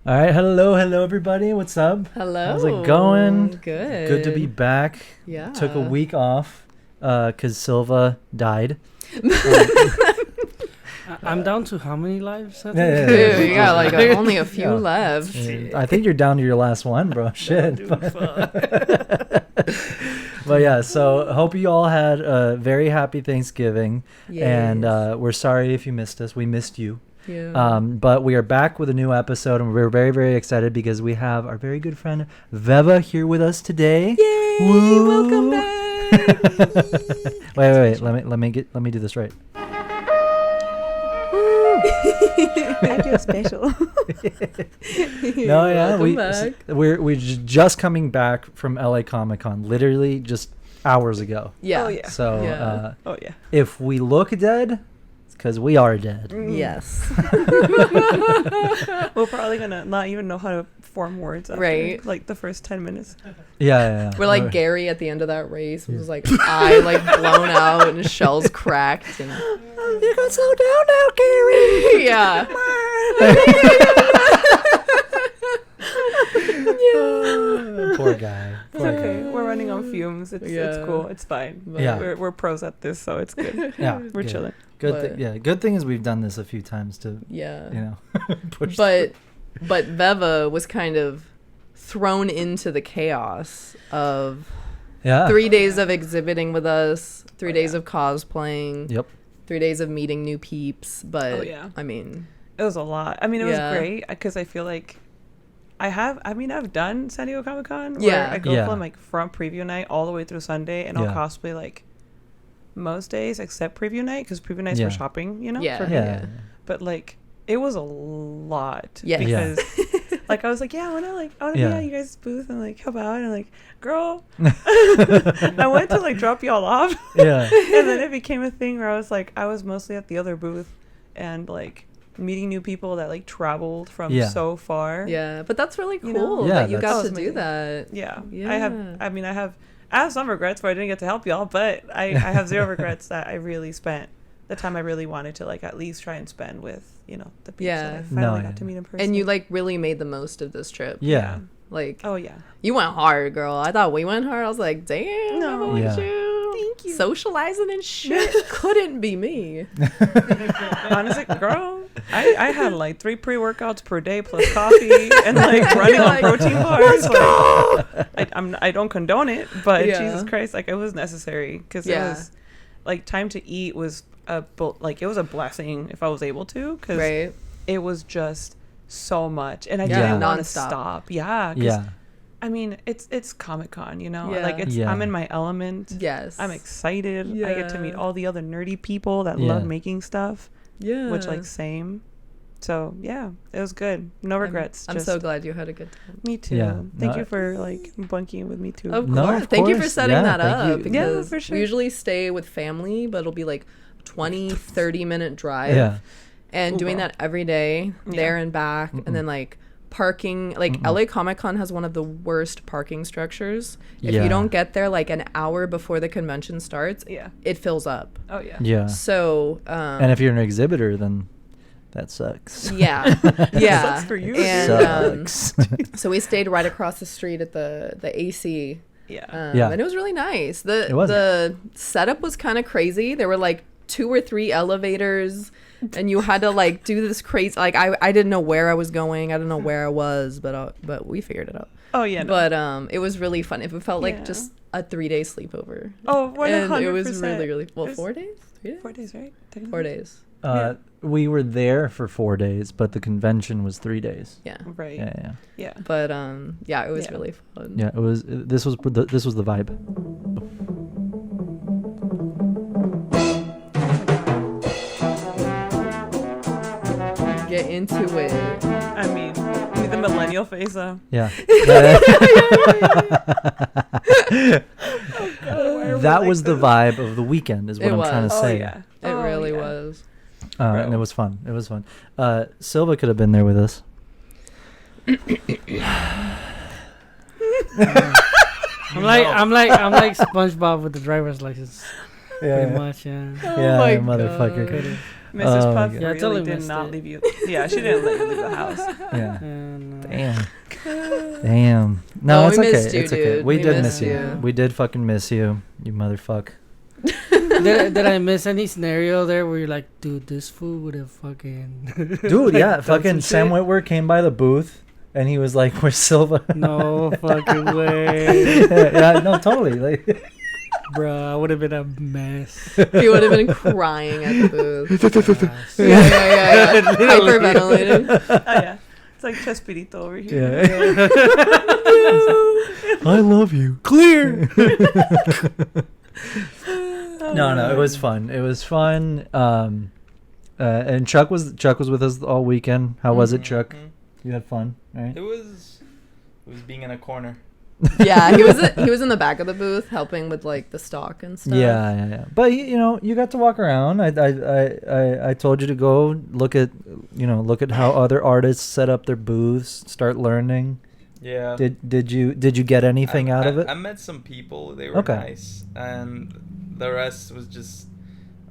All right, hello everybody. What's up? Hello. How's it going? Good. Good to be back. Yeah. Took a week off because Silva died. I'm down to how many lives? Yeah. Dude, you got like only a few left. I think you're down to your last one, bro. Shit. But yeah, so hope you all had a very happy Thanksgiving. Yes. And we're sorry if you missed us. We missed you. Yeah. But we are back with a new episode, and we're very, very excited because we have our very good friend Veva here with us today. Yay! Woo! Welcome back. wait. Let me do this right. I feel special. No, yeah, Welcome back. we're just coming back from LA Comic Con, literally just hours ago. Yeah. Oh, yeah. So Yeah. Oh yeah. if we look dead, it's because we are dead. Yes. We're probably gonna not even know how to form words after, Right. like the first 10 minutes. Yeah. We're like Gary at the end of that race. It was like eye like blown out and shells cracked. And You gotta slow down now, Gary. yeah. Poor guy. It's okay. We're running on fumes. It's Yeah. cool. It's fine. Yeah. We're pros at this, so it's good. Yeah, We're good. chilling. Good thing is we've done this a few times to, Yeah. push. But Veva was kind of thrown into the chaos of yeah. 3 days of exhibiting with us, 3 days of cosplaying, Yep. 3 days of meeting new peeps. But Oh, yeah. I mean, It was a lot. I mean, it Yeah. was great because I feel like I've done San Diego Comic Con. Yeah. I go Yeah. from like front preview night all the way through Sunday, and I'll Yeah. cosplay like most days except preview night because preview night's Yeah. for shopping, you know. Yeah. For me. Yeah. But like it was a lot. Yeah. Yeah. Because like I was like, yeah, I wanna be Yeah. at you guys' booth and like help out, and like, girl, I went to like drop y'all off. Yeah. And then it became a thing where I was mostly at the other booth and like meeting new people that like traveled from Yeah. so far. yeah. But that's really You know? cool Yeah, that you got that's- to do that. Yeah. Yeah. I have some regrets where I didn't get to help y'all, but I have zero regrets that I really spent the time I really wanted to like at least try and spend with, the people Yeah. that I finally No, got to meet in person. And you like really made the most of this trip. Yeah. Like, Oh yeah. you went hard, girl. I thought we went hard. I was like, damn, No. no. Look at Yeah. you. Thank you. Socializing and shit couldn't be me. Honestly, girl, I had like 3 pre-workouts per day plus coffee and like running on Like, protein bars. I don't condone it, but Yeah. Jesus Christ, like it was necessary because Yeah. it was like time to eat was it was a blessing if I was able to because Right? it was just so much and I Yeah. didn't want to Nonstop. stop. Yeah, 'cause, Yeah. I mean it's Comic-Con, Yeah. like Yeah. I'm in my element. Yes. I'm excited. I get to meet Yeah. all the other nerdy people that Yeah. love making stuff. Yeah. Which like same. So yeah, it was good. No regrets. I'm just, so glad you had a good time. Me too. Yeah, Thank no, you for like bunking with me too. Of No, course. of Thank you for course. setting Yeah, that thank up. you. Because Yeah, for sure. we usually stay with family, but it'll be like 20, 30-minute drive. Yeah. And Ooh, doing wow. that every day, there Yeah. and back. And then like parking, like LA Comic Con has one of the worst parking structures. If Yeah. you don't get there like an hour before the convention starts, Yeah. it fills up. Oh yeah. Yeah. So, And if you're an exhibitor, then that sucks. yeah, yeah. Sucks for you. And Sucks. so we stayed right across the street at the AC. Yeah. Yeah. And it was really nice. It was. The setup was kind of crazy. There were like 2 or 3 elevators, and you had to like do this crazy. Like I didn't know where I was going. I didn't know where I was, but we figured it out. Oh yeah. No. But it was really fun. It felt like Yeah. just a 3-day sleepover. Oh, 100%. And it was really really well. It was 4 days. 3 days? 4 days, right? 4 days. We were there for 4 days, but the convention was 3 days. Yeah. Right. Yeah. Yeah. But yeah, it was Yeah. really fun. Yeah. It was. This was the vibe. Get into it. I mean, with the millennial face though. Yeah. Oh, That was the vibe of the weekend, is what It I'm trying to was. say. Oh yeah. It Oh, really yeah. was. And it was fun. It was fun. Silva could have been there with us. I'm like SpongeBob with the driver's license. Pretty much, yeah. Yeah, my motherfucker. Could've. Mrs. Oh, Puff my God. Yeah, I really totally did missed not it. leave you. Yeah, she didn't let you leave the house. Yeah. And, Damn. No, Oh, it's we okay. missed you, It's okay. dude. We We did miss missed you. you. We did fucking miss you, you motherfucker. Did I miss any scenario there where you're like, dude, this fool would have fucking. Dude, like, yeah, done fucking some Sam shit? Whitwer came by the booth and he was like, "Where's Silva?" No fucking way. Yeah, no, totally. Like, Bruh, I would have been a mess. He would have been crying at the booth. Gosh. Yeah. Hyperventilating. Oh yeah, it's like Chespirito over here. yeah. I love you. Clear. No, it was fun. It was fun. And Chuck was with us all weekend. How was it, Chuck? Mhm. You had fun, right? It was being in a corner. Yeah, he was in the back of the booth helping with like the stock and stuff. Yeah. But you got to walk around. I told you to go look at how other artists set up their booths, start learning. Yeah. Did you get anything out of it? I met some people. They were Okay. nice, and the rest was just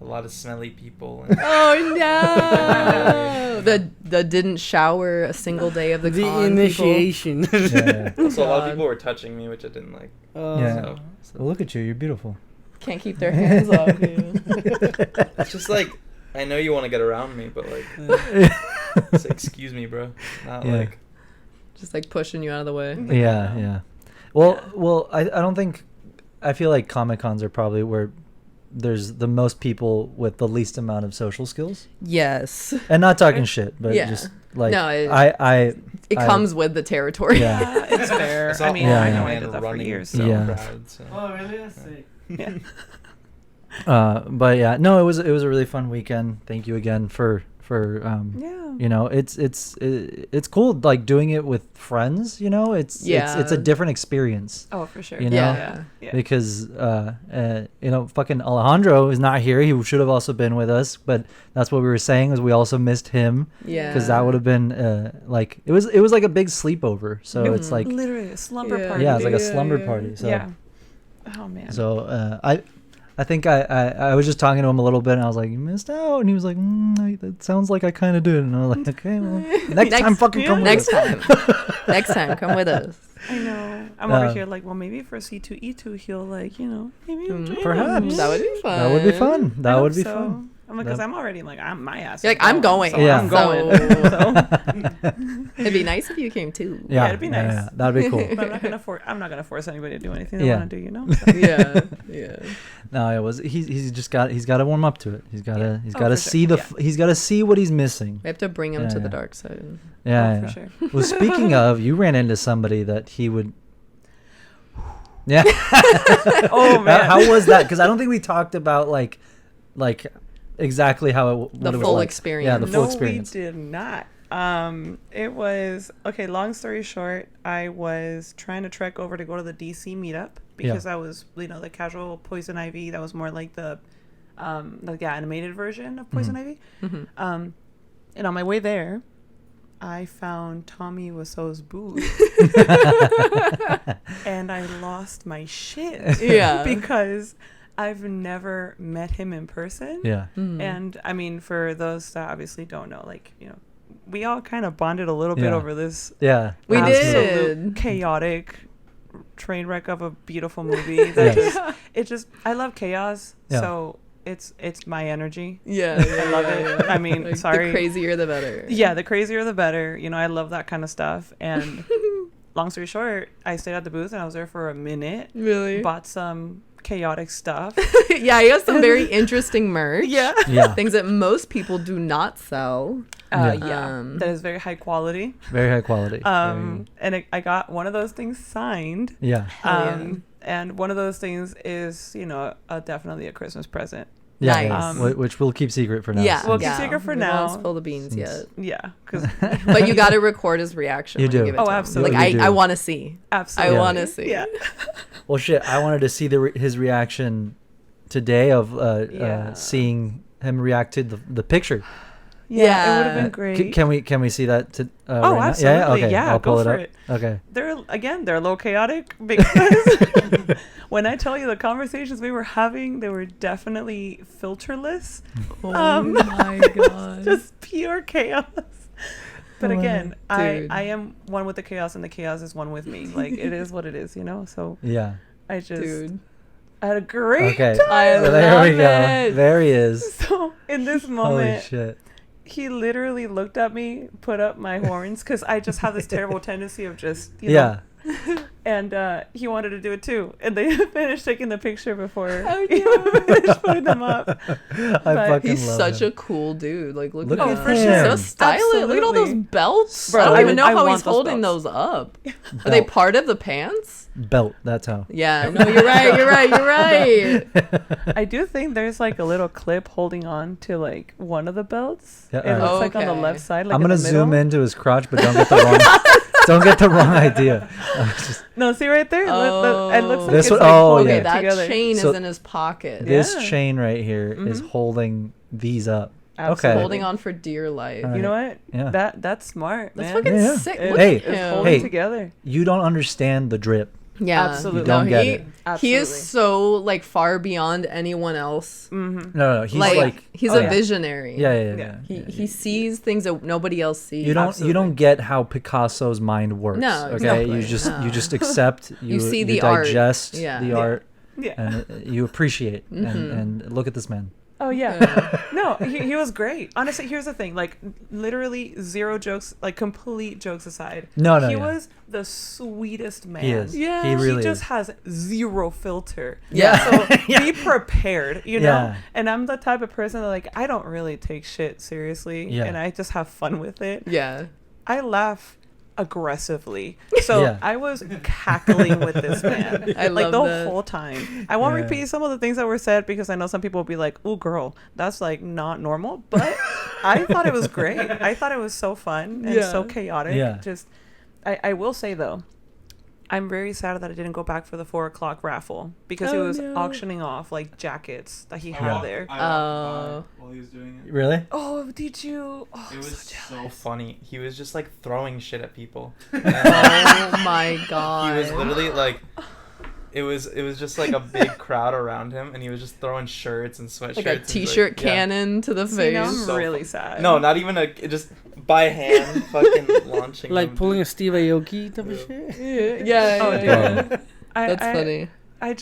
a lot of smelly people. And Oh no! that didn't shower a single day of the The con. initiation. Yeah. also, a lot of God. people were touching me, which I didn't like. Yeah. So Well, look at you. You're beautiful. Can't keep their hands off you. it's just like, I know you want to get around me, but like, just excuse me, bro. Not Yeah. like. Just like pushing you out of the way. Yeah. Well, I don't think. I feel like Comic Cons are probably where there's the most people with the least amount of social skills. Yes. And not talking shit, but Yeah. just like No, it, It comes with the territory. Yeah. Yeah, it's fair. It's I all mean, Yeah, I yeah. know I did that for years. So. Yeah. Crowd, so. Oh, really? That's sick. Yeah. But yeah, no, it was a really fun weekend. Thank you again for Yeah. it's cool like doing it with friends, it's a different experience. Oh, for sure. You know? Yeah. Yeah. Because fucking Alejandro is not here. He should have also been with us, but that's what we were saying, is we also missed him, Yeah. because that would have been like it was like a big sleepover. So it's like literally a slumber Yeah. party. yeah, it's like a Yeah, slumber yeah. party. So Yeah. Oh man. so I think I was just talking to him a little bit, and I was like, "You missed out," and he was like, "That sounds like I kind of did," and I was like, "Okay, well, next time, fucking come with Next us." time. Next time, come with us. I know. I'm over Uh, here like, well, maybe for C2E2 he'll like, maybe Perhaps. That would be fun. That would be fun. I That hope would be so. fun. I'm like, because I'm already like, my ass. You're is like, I'm going. So Yeah. I'm going. So. It'd be nice if you came too. Yeah, it'd be nice. Yeah, that'd be cool. But I'm not gonna force anybody to do anything they Yeah. want to do. So. Yeah. No, it was he's got to warm up to it. He's got to Oh, for see sure. he's got to see what he's missing. We have to bring him Yeah, to yeah. the dark side. Yeah, For yeah. sure. Well, speaking of, you ran into somebody that he would. Yeah. Oh man. How was that? Because I don't think we talked about like exactly how it The what it was full like. experience. Yeah, the full No, experience. we did not. It was okay. Long story short, I was trying to trek over to go to the DC meetup because I was, the casual Poison Ivy. That was more like the animated version of Poison Ivy. Mhm. And on my way there, I found Tommy Wiseau's booth, and I lost my shit. Yeah. Because I've never met him in person. Yeah. Mhm. And I mean, for those that obviously don't know, we all kind of bonded a little bit Yeah. over this Yeah. We absolute did. chaotic train wreck of a beautiful movie. That I love chaos. Yeah. So it's my energy. Yeah. I love it. I mean, Like, sorry. The crazier, the better. Yeah, the crazier the better. I love that kind of stuff. And long story short, I stayed at the booth and I was there for a minute. Really? Bought some chaotic stuff. Yeah, he has some very interesting merch. Yeah. Yeah. Things that most people do not sell. Yeah. Um, That is very high quality. Very high quality. And I got one of those things signed. Yeah. yeah. And one of those things is, definitely a Christmas present. Yeah. Nice. Which we'll keep secret for now. Yeah. We'll keep yeah. secret for We now. won't spill the beans yet. Yeah, because But you got to record his reaction. You when do. You give it Oh, to him. absolutely. Like, You do. I want to see. absolutely. I want to see. Yeah. Well, shit. I wanted to see his reaction today of Yeah. seeing him react to the picture. Yeah, it would have been great. Can we see that? Oh, right now? absolutely. Okay. Yeah, I'll pull go it for up. it. Okay. They're a little chaotic because when I tell you the conversations we were having, they were definitely filterless. Oh my god. Just pure chaos. But again, I Dude. am one with the chaos, and the chaos is one with me. Like, it is what it is, So Yeah. I just Dude. I had a great Okay. I So there we love go. it. There he is. So in this Holy moment, shit. he literally looked at me, put up my horns, because I just have this terrible tendency of just, Yeah. And he wanted to do it too. And they finished taking the picture before Oh, he finished putting them up. I But fucking He's love such him. a cool dude. Like, look Look at at him. him. So stylish. Look at all those Absolutely. belts. Bro, I don't I even would- know I how want he's those holding belts. those up. Are they Belt. part of the pants? Belt. That's how. Yeah. No, you're right. You're right. You're right. I do think there's like a little clip holding on to like one of the belts. Yeah, It alright. looks like on the Okay. left side. Like I'm in gonna the middle. zoom into his crotch, but don't get the wrong. Don't get the wrong idea. No, see right there? It looks like This it's one- like oh, holding yeah. Okay, it that together. chain So- is in his pocket. This Yeah. chain right here is Mhm. holding these up. Absolutely. Okay. Holding on for dear life. All You know what? Yeah. That's smart, That's man. fucking Yeah. sick. It- Look Hey, at It's him. holding Hey. together. You don't understand the drip. Yeah. Absolutely. You don't no, get he, it. he is Absolutely. so like far beyond anyone else. Mm-hmm. No. He's like, like. he's oh, a yeah. visionary. Yeah. He sees things that nobody else sees. You don't Absolutely. get how Picasso's mind works. No, Okay. exactly. You just No. accept. You see the art. digest Yeah. the Yeah. art Yeah. and you appreciate Mhm. and look at this man. Oh yeah. Yeah. No, he was great. Honestly, here's the thing. Like literally zero jokes, like complete jokes aside. No. He Yeah. was the sweetest man. He is. Yeah. He really he just is. has zero filter. Yeah. So Yeah. be prepared, you know? Yeah. And I'm the type of person that like I don't really take shit seriously. Yeah. And I just have fun with it. Yeah. I laugh aggressively. So Yeah. I was cackling with this man. I like love the that. whole time. I won't Yeah. repeat some of the things that were said because I know some people will be like, "Ooh, girl, that's like not normal." But I thought it was great. I thought it was so fun and so Yeah. chaotic. Yeah. Just I will say though, I'm very sad that I didn't go back for the 4 o'clock raffle because he Oh, was no. auctioning off like jackets that he I had walked- there. I walked by while he was doing it. Really? Oh, did you? Oh, It I'm was so so jealous. funny. He was just like throwing shit at people. Oh my god. He was literally like, it was just like a big crowd around him, and he was just throwing shirts and sweatshirts. like a and, t-shirt yeah. cannon to the See, face. now I'm So really fun. sad. No, not even just by hand, fucking launching. Like them, pulling dude. a Steve Aoki type of shit. Yeah. Oh, yeah. dude. That's funny. I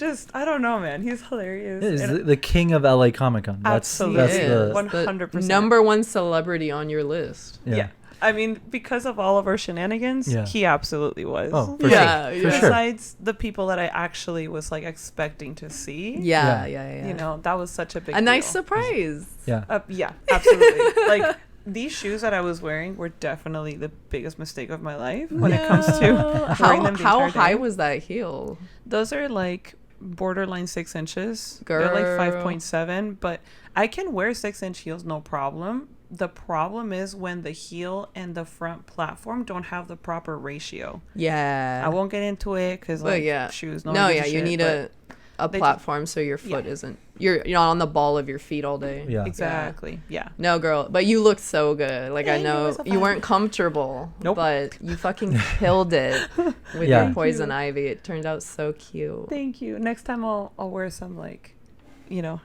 don't know, man. He's hilarious. He's And the king of LA Comic Con. Absolutely. That's He the is. 100%. Number one celebrity on your list. yeah. I mean, because of all of our shenanigans, Yeah. he absolutely was. Oh, for Yeah, sure. yeah. For sure. Besides the people that I actually was like expecting to see. Yeah. Yeah. You know, that was such a big A nice deal. surprise. Yeah. Yeah, absolutely. Like these shoes that I was wearing were definitely the biggest mistake of my life when it comes to wearing them the how entire high day. was that heel? Those are like borderline 6 inches. Girl. They're like 5.7, but I can wear 6-inch heels no problem. The problem is when the heel and the front platform don't have the proper ratio. Yeah. I won't get into it because But like yeah. shoes. No, one gives yeah, a you shit, need but- a they platform so your foot Yeah. isn't you're not on the ball of your feet all day. Yeah. Exactly. Yeah. No, girl, but you looked so good. Like I Thank you, know it's so you fun. weren't comfortable, Nope. but you fucking killed it with Yeah. your poison you. ivy. It turned out so cute. Thank you. Next time I'll wear some like,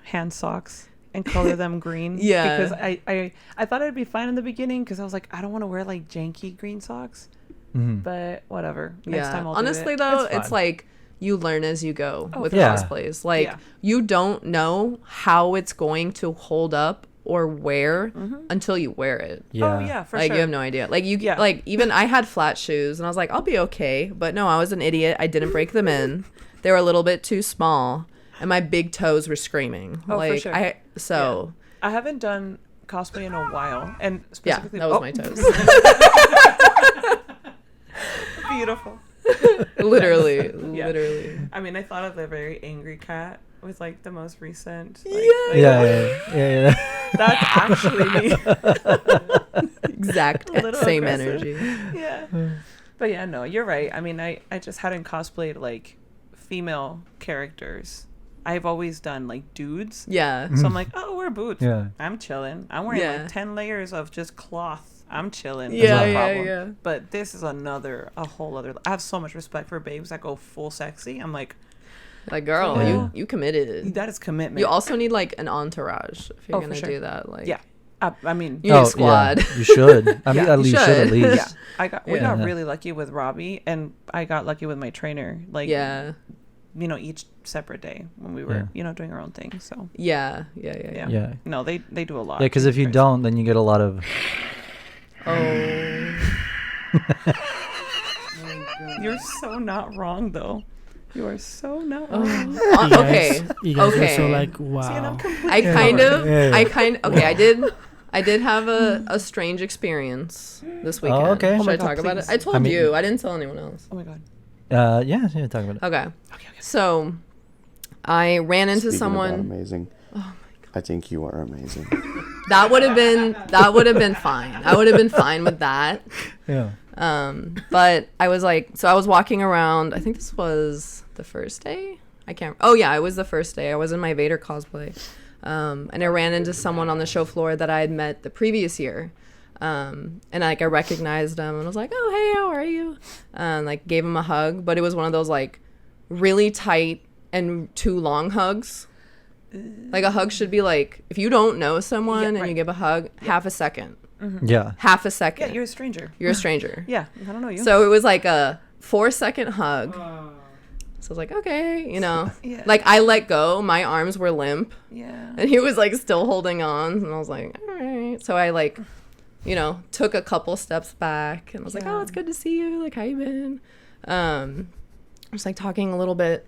hand socks and color them green. Yeah. Because I thought it'd be fine in the beginning because I was like I don't want to wear like janky green socks, Mhm. but whatever. Next Yeah. time I'll Honestly do it. though, It's it's fine. like you learn as you go Oh, with yeah. cosplays. Like Yeah. you don't know how it's going to hold up or wear until you wear it. Yeah. Oh yeah, for Like sure. you have no idea. Like you Yeah. like even I had flat shoes and I was like, I'll be okay. But no, I was an idiot. I didn't break them in. They were a little bit too small and my big toes were screaming. Oh, for like sure. I haven't done cosplay in a while, and yeah, specifically that was my toes. Beautiful. literally. Yeah. Literally. I mean, I thought of the very angry cat with like the most recent. Like, Yeah. Yeah. That's actually me. Exact A little same aggressive. energy. Yeah. But yeah, no, you're right. I mean, I just hadn't cosplayed like female characters. I've always done like dudes. Yeah. So I'm like, oh, wear boots. Yeah. I'm chilling. I'm wearing Yeah. like 10 layers of just cloth. I'm chilling. Yeah, There's no yeah, problem. yeah. But this is a whole other. I have so much respect for babes that go full sexy. I'm like, Like girl, Yeah. you committed. that is commitment. You also need like an entourage if you're Oh, for gonna sure. do that. Like Yeah. I mean, You need a squad. Yeah, you should. I mean, Yeah, at least you should at should. least. yeah, we got really lucky with Robbie, and I got lucky with my trainer. Like, Yeah. Each separate day when we were, doing our own thing. So Yeah. Yeah. no, they do a lot. Yeah, because if you Christ. don't, then you get a lot of. Oh. You're so not wrong, though. You are so not Oh. wrong. Okay. You guys Okay. are so like, See, and I'm wow. completely I kind covered. of okay, I did have a strange experience this weekend. okay. Should Oh my I God, talk about it? please. I told I mean- you. I didn't tell anyone else. Oh my God. Yeah, talk about it. Okay. So I ran into Speaking someone. about amazing. Oh my God. I think you are amazing. That would have been fine. I would have been fine with that. Yeah. But I was walking around. I think this was the first day. Oh yeah, it was the first day. I was in my Vader cosplay. And I ran into someone on the show floor that I had met the previous year. And I recognized him and was like, "Oh, hey, how are you?" And gave him a hug, but it was one of those really tight and too long hugs. Like a hug should be if you don't know someone and you give a hug, half a second. Yeah. Half a second. Yeah, you're a stranger. You're a stranger. Yeah, I don't know you. So it was a 4-second hug. So I was like, okay, Yeah. I let go. My arms were limp. Yeah. And he was still holding on. And I was like, all right. So I took a couple steps back and I was like, oh, it's good to see you. How you been? I was talking a little bit.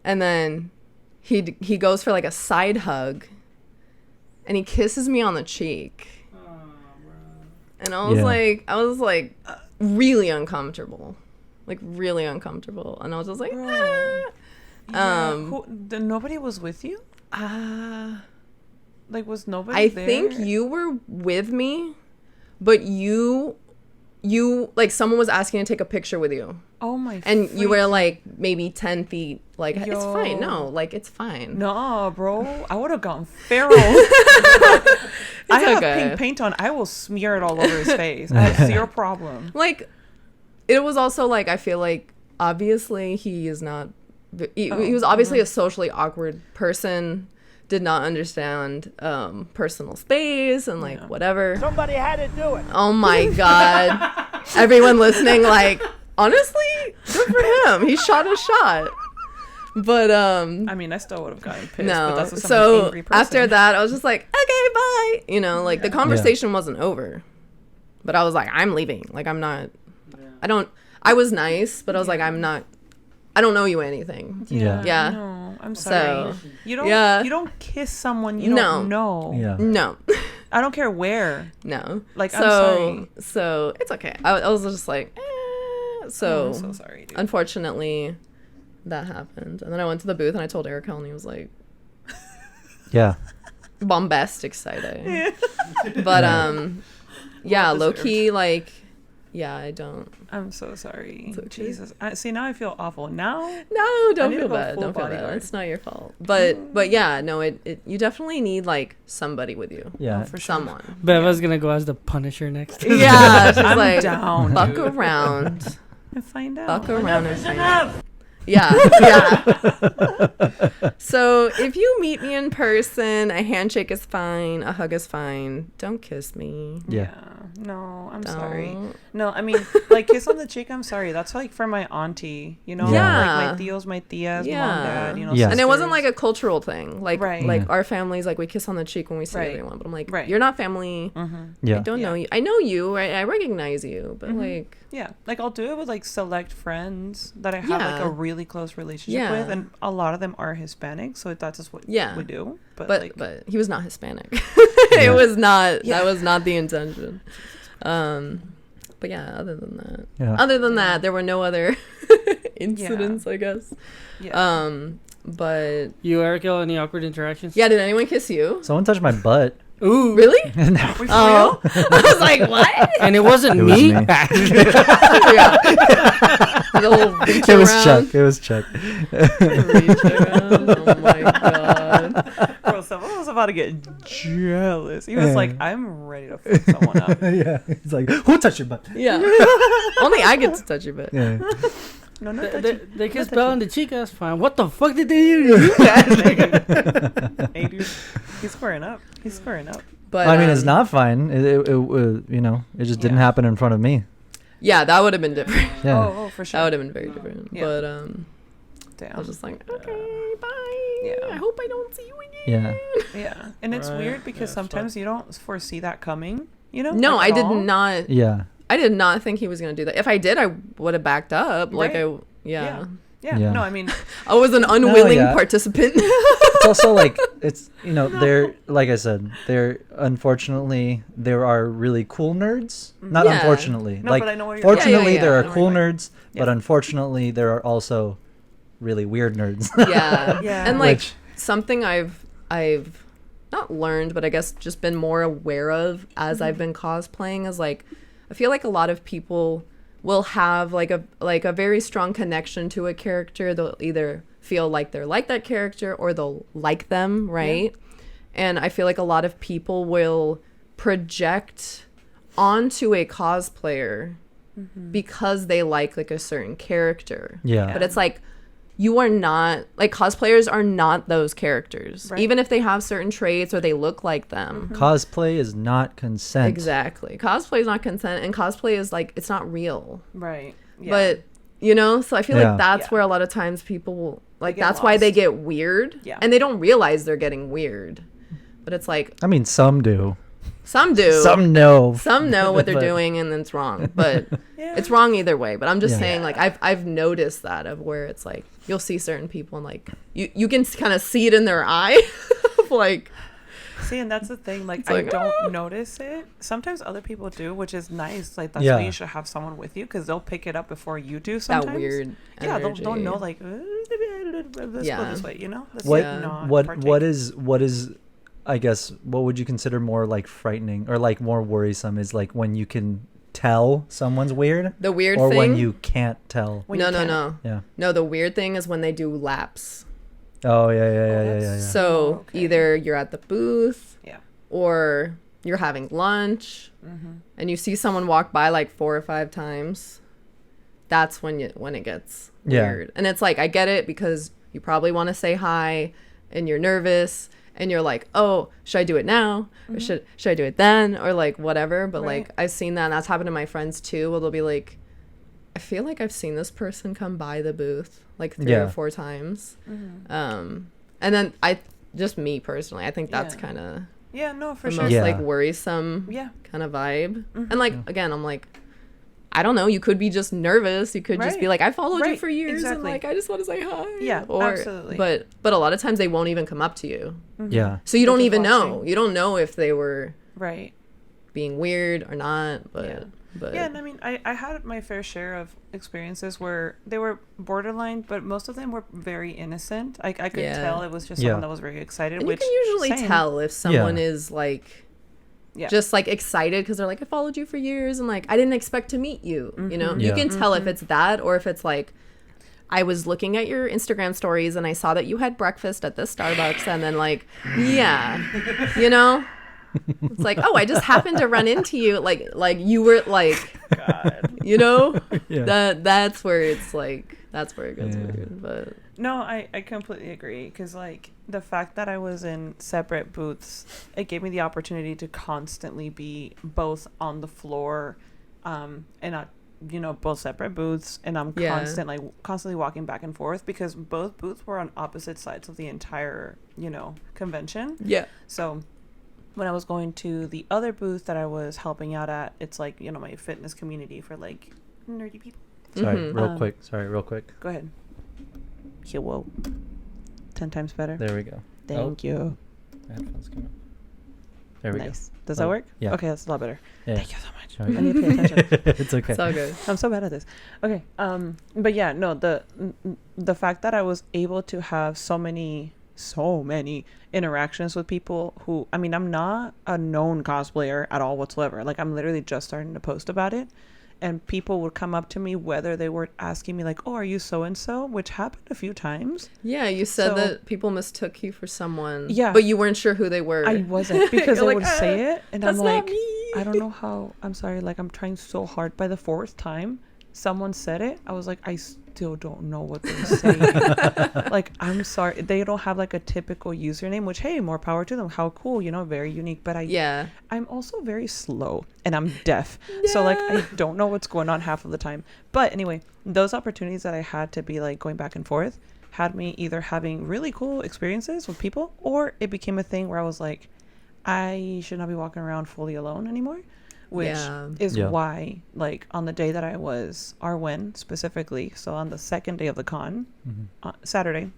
And then he goes for a side hug and he kisses me on the cheek. And I was really uncomfortable. Really uncomfortable. And I was just like, ah. Nobody was with you? Was nobody I there? think you were with me, but you someone was asking to take a picture with you. Oh my. And you were freak. maybe 10 feet. It's fine. No, it's fine. No, bro. I would have gone feral. I have okay. pink paint on. I will smear it all over his face. I have zero problem. It was also I feel obviously he is not. He was obviously a socially awkward person. Did not understand personal space and whatever. Somebody had to do it. Oh my God. Everyone listening, honestly, good for him. He shot a shot. But I mean, I still would have gotten pissed. But no. that's what So angry person. after that, I was just like, okay, bye. The conversation wasn't over. But I was like, I'm leaving. I'm not. I was nice, but I was like, I'm not. I don't know you anything. Yeah. Yeah. No, I'm sorry. So You don't. yeah. You don't kiss someone you don't know. Yeah. no. I don't care where. No. I'm sorry. So it's okay. I was just like, So, I'm so sorry, dude. Unfortunately, that happened. And then I went to the booth and I told Arakel and he was like, Yeah. bombastic side-eye. But, yeah, low-key, yeah, I don't. I'm so sorry. It's okay. Jesus. See, now I feel awful. Now? No, don't need to feel go bad. full Don't feel bad. bodyguard. It's not your fault. But yeah, no, it you definitely need somebody with you. Yeah. For sure. Someone. Beva's gonna go as the Punisher next. Yeah, she's I'm down. Fuck around. And find out. Fuck around and find out. Yeah, yeah. So if you meet me in person, a handshake is fine, a hug is fine. Don't kiss me. Yeah. No, I'm sorry. Don't. No, I mean, kiss on the cheek, I'm sorry. That's for my auntie, Yeah. my tios, my tias, Yeah. mom, dad, Yeah. And it wasn't sisters. a cultural thing. Right. Our families, we kiss on the cheek when we see Right. everyone. But I'm like, Right. you're not family. Yeah. I don't know you. I know you. I recognize you. But Yeah, I'll do it with select friends that I have Yeah. a really close relationship Yeah. with, and a lot of them are Hispanic, so that's just what Yeah. we do. But he was not Hispanic. It was not. Yeah. That was not the intention. But yeah, other than Yeah. that, there were no other incidents, I guess. yeah. But You, Arakel, any awkward interactions? yeah, did anyone kiss you? Someone touched my butt. Ooh. Really? No. Oh, I was like, what? And it wasn't It was me. me. Yeah. The whole reach It was around. Chuck. It was Chuck. Reach around. Oh my god. Bro, someone was about to get jealous. He was like, I'm ready to fuck someone up. Yeah. He's like, who touched your butt? Yeah. Only I get to touch your butt. Yeah. No, not They, that they kissed Belle on the cheek. That's fine. What the fuck did they do? Hey, dude. He's squaring up. He's squaring up. But I mean, it's not fine. It just didn't happen in front of me. Yeah, that would have been different. Yeah. Oh, for sure. That would have been very different. Yeah. But Damn. I was just like, okay, bye. Yeah. I hope I don't see you again. Yeah. And it's weird because sometimes you don't foresee that coming, No, like, I did at all. not. Yeah. I did not think he was going to do that. If I did, I would have backed up. Like, Right. yeah. Yeah. Yeah. No, I mean, I was an unwilling yeah. participant. It's also like they're like I said, unfortunately there are really cool nerds. Not Yeah. unfortunately. No, like but I know what you're- fortunately Yeah. there I are know cool what you're nerds, Yeah. but unfortunately there are also really weird nerds. Yeah. Yeah. And like Which- something I've not learned, but I guess just been more aware of as I've been cosplaying is like I feel like a lot of people will have like a very strong connection to a character. They'll either feel like they're like that character or they'll like them, right? And I feel like a lot of people will project onto a cosplayer because they like a certain character. Yeah. But it's like you are not like cosplayers are not those characters. Right. Even if they have certain traits or they look like them. Cosplay is not consent. Exactly. Cosplay is not consent and cosplay is like it's not real. right. Yeah. But so I feel Yeah. like that's Yeah. where a lot of times people will like get that's why they lost. get weird. Yeah. And they don't realize they're getting weird. But it's like I mean, some do. some do. Some know. Some know what they're But- doing and it's wrong. But Yeah. it's wrong either way. But I'm just Yeah. saying like I've noticed that of where it's like you'll see certain people and like you can kind of see it in their eye of like See, and that's the thing. Like, It's I like, don't notice it. Sometimes other people do, which is nice. Like, that's Yeah. why you should have someone with you because they'll pick it up before you do. Sometimes. that weird Yeah, energy. they'll know like let's Yeah. go this way. Let's What not what partake. what is I guess what would you consider more like frightening or like more worrisome is like when you can tell someone's weird The weird or thing. when you can't tell. When no, you no, can't. no. Yeah. No, the weird thing is when they do laps. Oh yeah. that's- So okay. either you're at the booth Yeah. or you're having lunch and you see someone walk by like 4 or 5 times. That's when it gets Yeah. weird. And it's like I get it because you probably want to say hi and you're nervous and you're like, "Oh, should I do it now? Or should I do it then?" Or like whatever, but Right. like I've seen that and that's happened to my friends too. Where they'll be like, "I feel like I've seen this person come by the booth like 3 Yeah. or 4 times." And then just me personally, I think that's Yeah. kind of Yeah, no, for the sure. most Yeah. like worrisome Yeah. kind of vibe. And like again, I'm like, I don't know. You could be just nervous. You could just be Right. like, I followed you Right, for years, exactly. and like I just want to say hi. Yeah, absolutely. But a lot of times they won't even come up to you, Yeah. so you don't They're even just know. watching. You don't know if they were Right. being weird or not. But Yeah. but Yeah, and I mean, I had my fair share of experiences where they were borderline, but most of them were very innocent. I could Yeah. tell it was just Yeah. someone that was very excited. and you which can usually same. tell if someone Yeah. is like. Yeah. Just like excited because they're like I followed you for years and like I didn't expect to meet you. You know, you Yeah. can tell if it's that or if it's like I was looking at your Instagram stories and I saw that you had breakfast at this Starbucks and then like yeah, you know, it's like oh I just happened to run into you like you were like God. you know Yeah. that's where it's like that's where it gets Yeah. weird. But No, I completely agree because like the fact that I was in separate booths, it gave me the opportunity to constantly be both on the floor, and not both separate booths, and I'm Yeah. constantly walking back and forth because both booths were on opposite sides of the entire convention. yeah, So when I was going to the other booth that I was helping out at, it's like my fitness community for like nerdy people. Sorry, Mhm. real quick. Go ahead. Whoa. 10 times better. There we go. Thank you. The headphones come up. There we Nice. Does Oh, that work? yeah. Okay, that's a lot better. go. Yeah. Thank you so much. Sorry. I need to pay attention. It's okay. it's all good. I'm so bad at this. Okay. But yeah, no, the fact that I was able to have so many interactions with people who, I mean, I'm not a known cosplayer at all whatsoever. Like, I'm literally just starting to post about it. And people would come up to me, whether they were asking me like, "Oh, are you so and so?" which happened a few times. Yeah, you said So- that people mistook you for someone. Yeah. but you weren't sure who they were. I wasn't because You're they like, would say it, and I'm that's not like, me. I don't know how. I'm sorry. Like, I'm trying so hard. By the 4th time, someone said it, I was like, I still don't know what they're saying. Like, I'm sorry, they don't have like a typical username, which, hey, more power to them. How cool, you know, very unique. But I'm also very slow and I'm deaf. So like, I don't know what's going on half of the time. But anyway, those opportunities that I had to be like going back and forth had me either having really cool experiences with people, or it became a thing where I was like, I should not be walking around fully alone anymore. Which is why, like, on the day that I was Arwen specifically, so on the second day of the con, Saturday,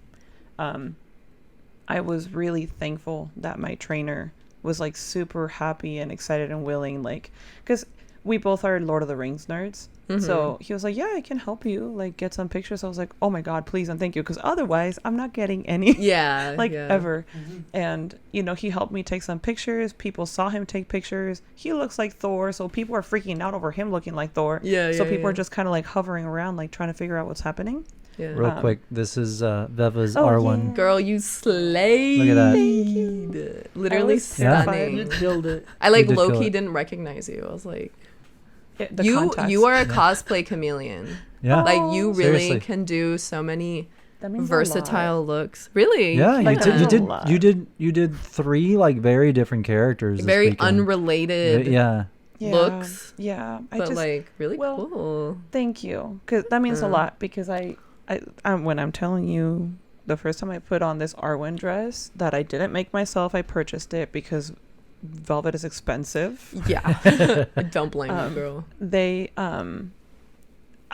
I was really thankful that my trainer was, like, super happy and excited and willing, like, because we both are Lord of the Rings nerds. So he was like, yeah, I can help you, like, get some pictures. I was like, oh my God, please and thank you, because otherwise I'm not getting any ever. And you know, he helped me take some pictures. People saw him take pictures. He looks like Thor, so people are freaking out over him looking like Thor. So people are just kind of like hovering around, like trying to figure out what's happening. Real quick, this is Veva's R1. Yeah. Girl, you slayed. Look at that. Thank you. Literally stunning. You killed it. I like low-key didn't recognize you. I was like, you are a cosplay chameleon. Yeah. Like, you really Seriously. can do so many means versatile looks. Really? Yeah, Like, you did 3 like very different characters. this Very weekend. unrelated looks. Yeah. But like really cool. Thank you, because that means a lot. Because I when I'm telling you, the first time I put on this Arwen dress that I didn't make myself, I purchased it because velvet is expensive. Yeah. Don't blame you, girl.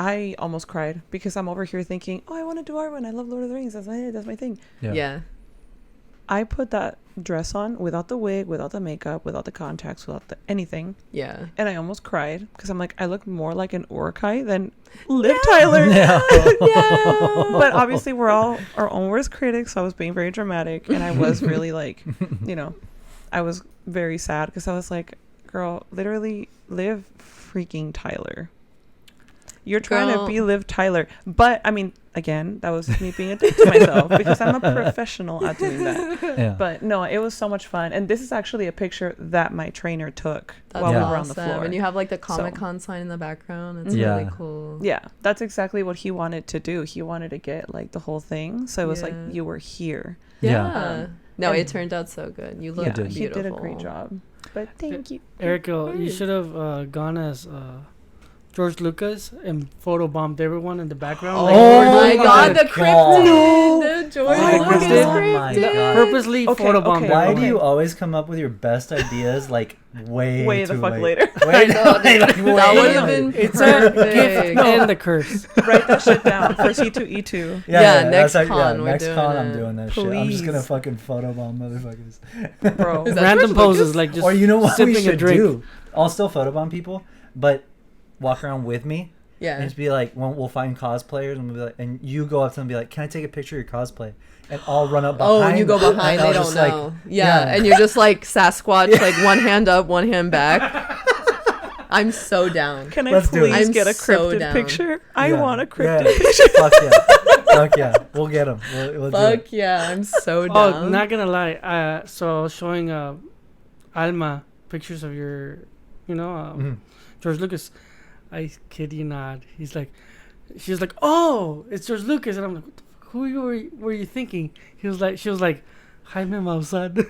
I almost cried because I'm over here thinking, oh, I want to do Arwen. I love Lord of the Rings. That's my thing. Yeah. I put that dress on without the wig, without the makeup, without the contacts, without anything. Yeah. And I almost cried because I'm like, I look more like an Urukai than Liv Tyler. Yeah. But obviously we're all our own worst critics, so I was being very dramatic, and I was really like, you know, I was very sad because I was like, girl, literally Liv freaking Tyler. You're trying to be Liv Tyler. But, I mean, again, that was me being a dick to myself because I'm a professional at doing that. Yeah. But, no, it was so much fun. And this is actually a picture that my trainer took That's while we awesome. were on the floor. And you have, like, the Comic-Con sign in the background. It's Yeah. really cool. Yeah, that's exactly what he wanted to do. He wanted to get, like, the whole thing. So it was like, you were here. Yeah. No, and it turned out so good. You look beautiful. He did a great job. But thank you. Arakel, you should have gone as George Lucas and photobombed everyone in the background. Oh my God, the cryptid! The George Lucas cryptid! Purposely photobombed. Why do you always come up with your best ideas like way the too fuck late? later? That would have been It's perfect. a gift and the curse. Write that shit down for C2E2. Yeah, next that's con, we're next doing con it. I'm doing that shit. I'm just gonna Please. fucking photobomb motherfuckers. Bro. Is that Random George poses, Lucas? like just Or you know what we sipping a should drink. do? I'll still photobomb people, but walk around with me. Yeah. And just be like, we'll find cosplayers, and we'll be like, and you go up to them and be like, "Can I take a picture of your cosplay?" And I'll run up behind. Oh, you go them, behind. and They I'll don't just, know. like, Yeah, and you're just like Sasquatch, like one hand up, one hand back. I'm so down. Can I Let's do it. please I'm get a so cryptid down. picture? I Yeah. want a cryptid Yeah. picture. Fuck yeah. Fuck yeah. We'll get them. We'll do it. Fuck yeah, I'm so down. Oh, not gonna lie. So I was showing Alma pictures of your, George Lucas. I kid you not. She's like, oh, it's George Lucas, and I'm like, what the fuck? Who were you thinking? She was like, Jaime Maussan.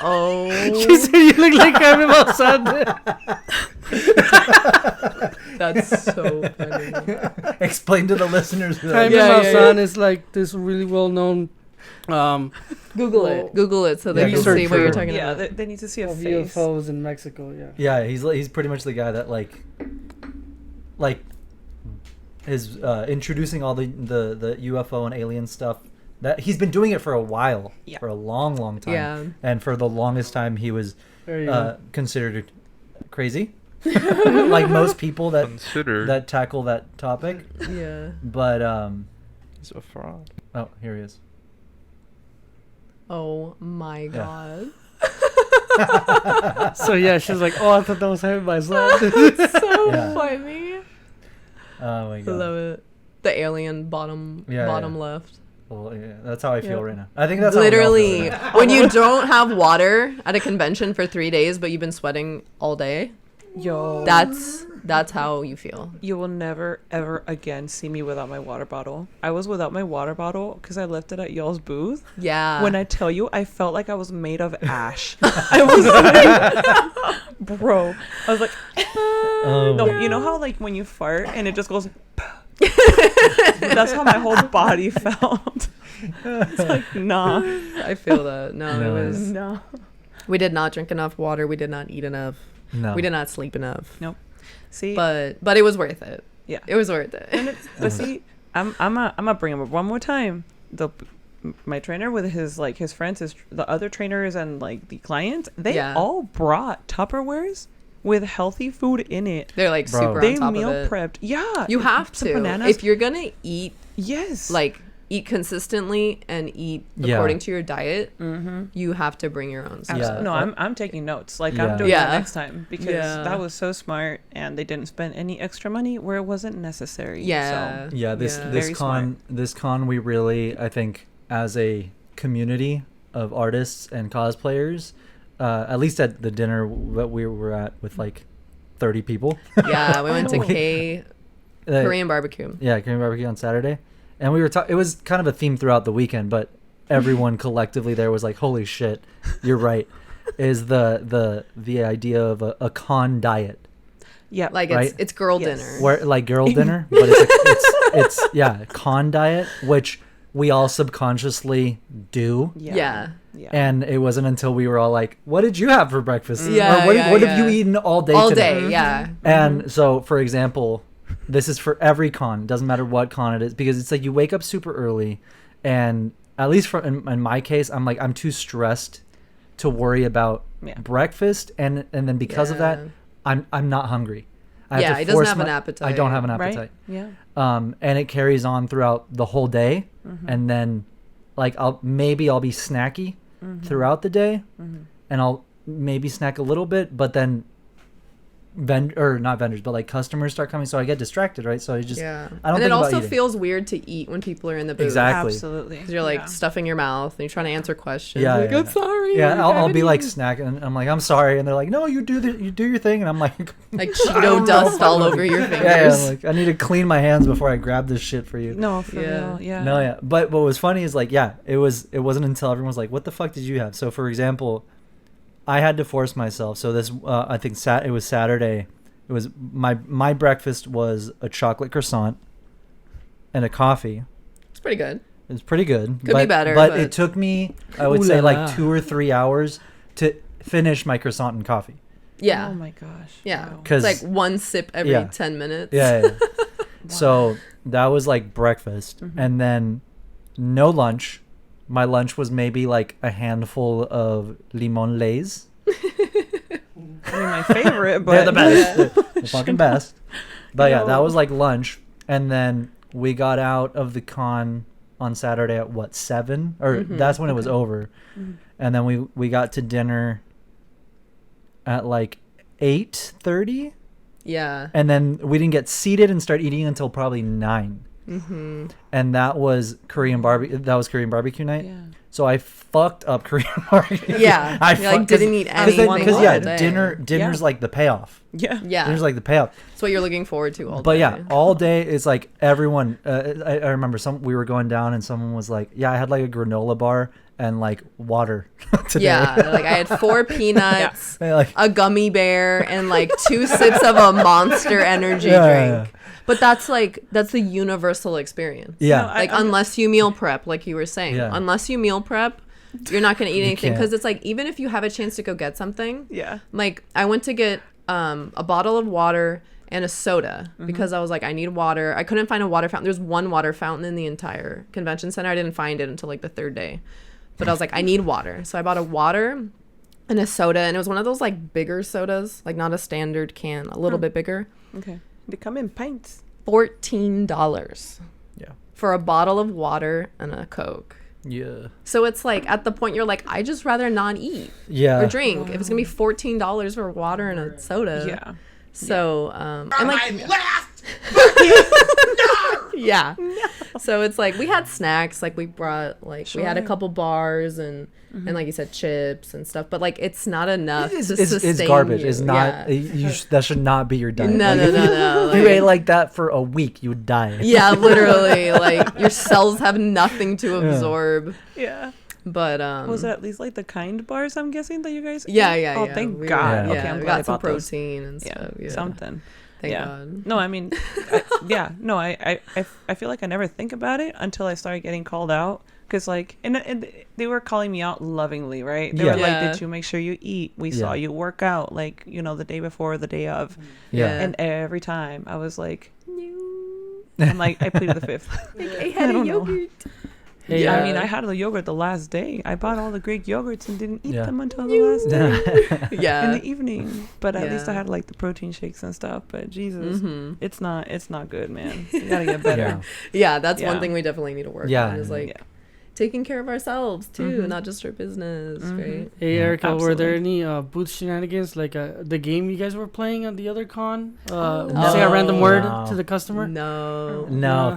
Oh. She said you look like Jaime Maussan. That's so funny. Explain to the listeners. Jaime Yeah, Maussan is like this really well-known Google it so they can see what you're talking Yeah, about. they need to see a of face. UFOs in Mexico. Yeah. Yeah, he's pretty much the guy that like is introducing all the UFO and alien stuff. That he's been doing it for a while, for a long time. Yeah. And for the longest time, he was There you go. considered crazy, like most people that Considered. tackle that topic. Yeah. But He's a fraud. oh, here he is. Oh my God. So yeah, she was like, oh, I thought that was Jaime Maussan. That's so Yeah. funny. Oh my I god. love it. The alien bottom left. Well, yeah, that's how I feel right now. I think that's how we all Literally, feel right now. when you don't have water at a convention for 3 days, but you've been sweating all day. Yo, That's how you feel. you will never ever again see me without my water bottle. I was without my water bottle because I left it at y'all's booth. Yeah. When I tell you, I felt like I was made of ash. I was like, bro. I was like, no, you know how like when you fart and it just goes. That's how my whole body felt. It's like, nah, I feel that. No, No. it was. no. We did not drink enough water. We did not eat enough. No. We did not sleep enough. Nope. See, But it was worth it. yeah. It was worth it. But see, I'm gonna bring him up one more time. My trainer with his friends, the other trainers and like the clients, they Yeah. all brought Tupperwares with healthy food in it. They're like Bro. super They on top meal of it. prepped. Yeah, You have some to. bananas. If you're gonna eat, Yes, like eat consistently and eat Yeah. according to your diet, mm-hmm. you have to bring your own stuff. Yeah. No, I'm taking notes. Like Yeah. I'm doing Yeah. that next time because Yeah. that was so smart, and they didn't spend any extra money where it wasn't necessary. Yeah. So, Yeah, this Yeah. this Very con we really, I think, as a community of artists and cosplayers, at least at the dinner that we were at with like 30 people. Yeah, we went to Oh. K Korean barbecue. Yeah, Korean barbecue on Saturday, and we were it was kind of a theme throughout the weekend, but everyone collectively there was like, "Holy shit, you're right." Is the idea of a con diet, yeah, Like Right? it's girl Yes. dinner. where like girl dinner, but it's yeah, con diet, which we all subconsciously do. Yeah. yeah. And it wasn't until we were all like, "What did you have for breakfast? Yeah, Or what, yeah, what yeah. have you eaten all day All today?" day, yeah. And so, for example, this is for every con. Doesn't matter what con it is, because it's like you wake up super early, and at least in my case, I'm too stressed to worry about Yeah. breakfast, and then because of that, Yeah. I'm not hungry. I Yeah, to he doesn't force have an appetite. I don't have an Right? appetite. Yeah. And it carries on throughout the whole day, and then like I'll be snacky throughout the day, and I'll maybe snack a little bit, but then not vendors, but like customers start coming, so I get distracted, right? So I just Yeah. I don't And think it about also eating. feels weird to eat when people are in the booth. Exactly. Absolutely. Because you're like Yeah. stuffing your mouth and you're trying to answer questions. Yeah, Like, yeah, I'm yeah. sorry. Yeah, I I'll haven't be like eaten." snacking, and I'm like, I'm sorry, and they're like, no, you do your thing, and I'm like, Like Cheeto dust all over your fingers. yeah, like I need to clean my hands before I grab this shit for you. No, for Yeah. real. Yeah. No, yeah. But what was funny is like, yeah, it wasn't until everyone was like, "What the fuck did you have?" So, for example, I had to force myself. So this, I think, it was Saturday. It was my breakfast was a chocolate croissant and a coffee. It's pretty good. It was pretty good. Could be better, but but- it took me, I would Ooh say, la like la. 2 or 3 hours to finish my croissant and coffee. Yeah. Oh my gosh. Yeah. Wow. 'Cause- It's like one sip every Yeah. 10 minutes. Yeah. yeah. So that was like breakfast, and then no lunch. My lunch was maybe like a handful of limon lays. I mean, my favorite, but They're the best. They're the fucking best. But yeah, that was like lunch, and then we got out of the con on Saturday at what, 7? Or that's when it was over, and then we got to dinner at like 8:30, Yeah. and then we didn't get seated and start eating until probably 9. Mm-hmm. And that was Korean barbecue night. yeah. So I fucked up Korean barbecue. Yeah. I You like didn't eat anything. because all yeah, day. dinner's Yeah. like the payoff. Yeah. Yeah. Dinner's like the payoff. That's what you're looking forward to all But day. yeah, all day is like everyone. I remember we were going down, and someone was like, "Yeah, I had like a granola bar and like water today." Yeah. Like I had 4 peanuts, Yeah, like, a gummy bear, and like 2 sips of a Monster Energy drink. But that's the universal experience. yeah. No, Like I'm- unless you meal prep, like you were saying, Yeah. unless you meal prep, you're not going to eat anything. can't. Because it's like, even if you have a chance to go get something, Yeah. like I went to get a bottle of water and a soda because I was like, I need water. I couldn't find a water fountain. There's one water fountain in the entire convention center. I didn't find it until like the 3rd day. But I was like, I need water. So I bought a water and a soda, and it was one of those like bigger sodas, like not a standard can, a little bit bigger. Okay. They come in pints. $14 Yeah. for a bottle of water and a Coke. Yeah. So it's like at the point you're like, I just rather not eat Yeah. or drink. If it's gonna be $14 for water and a soda. Yeah. So and like yeah. So it's like we had snacks, like we brought like we had a Sure. couple bars and like you said chips and stuff, but like it's not enough to It's sustain garbage. you. It's not. That should not be your diet. No, Like, no, if no, you- no. If you like- ate like that for a week, you would die. Yeah, literally. Like your cells have nothing to absorb. Yeah. But Was it at least like the kind bars? I'm guessing that you guys. Yeah, ate? yeah, Oh, yeah. thank We God. were- Okay, yeah, I'm we glad got some about those. protein and Yeah, stuff. Yeah, something. Thank Yeah. God. No, I mean, I feel like I never think about it until I started getting called out. Because, like, and they were calling me out lovingly, right? They Yeah. were like, Yeah. did you make sure you eat? We saw Yeah. you work out, like, the day before, the day of. Yeah. And every time I was like, I'm like, I pleaded the fifth. I had a yogurt. Hey, I mean, I had the yogurt the last day. I bought all the Greek yogurts and didn't eat Yeah. them until the last day in Yeah. the evening. But at least I Yeah. had like the protein shakes and stuff. But Jesus, Mhm. it's not good, man. You gotta get better. Yeah. Yeah, that's Yeah. one thing we definitely need to work Yeah. on is like Yeah. taking care of ourselves too, Mhm. not just our business, Mhm. right? Hey, Yeah, Erica, were there absolutely. any booth shenanigans like the game you guys were playing at the other con? Oh. Say a random word No. to the customer. No. No, Yeah.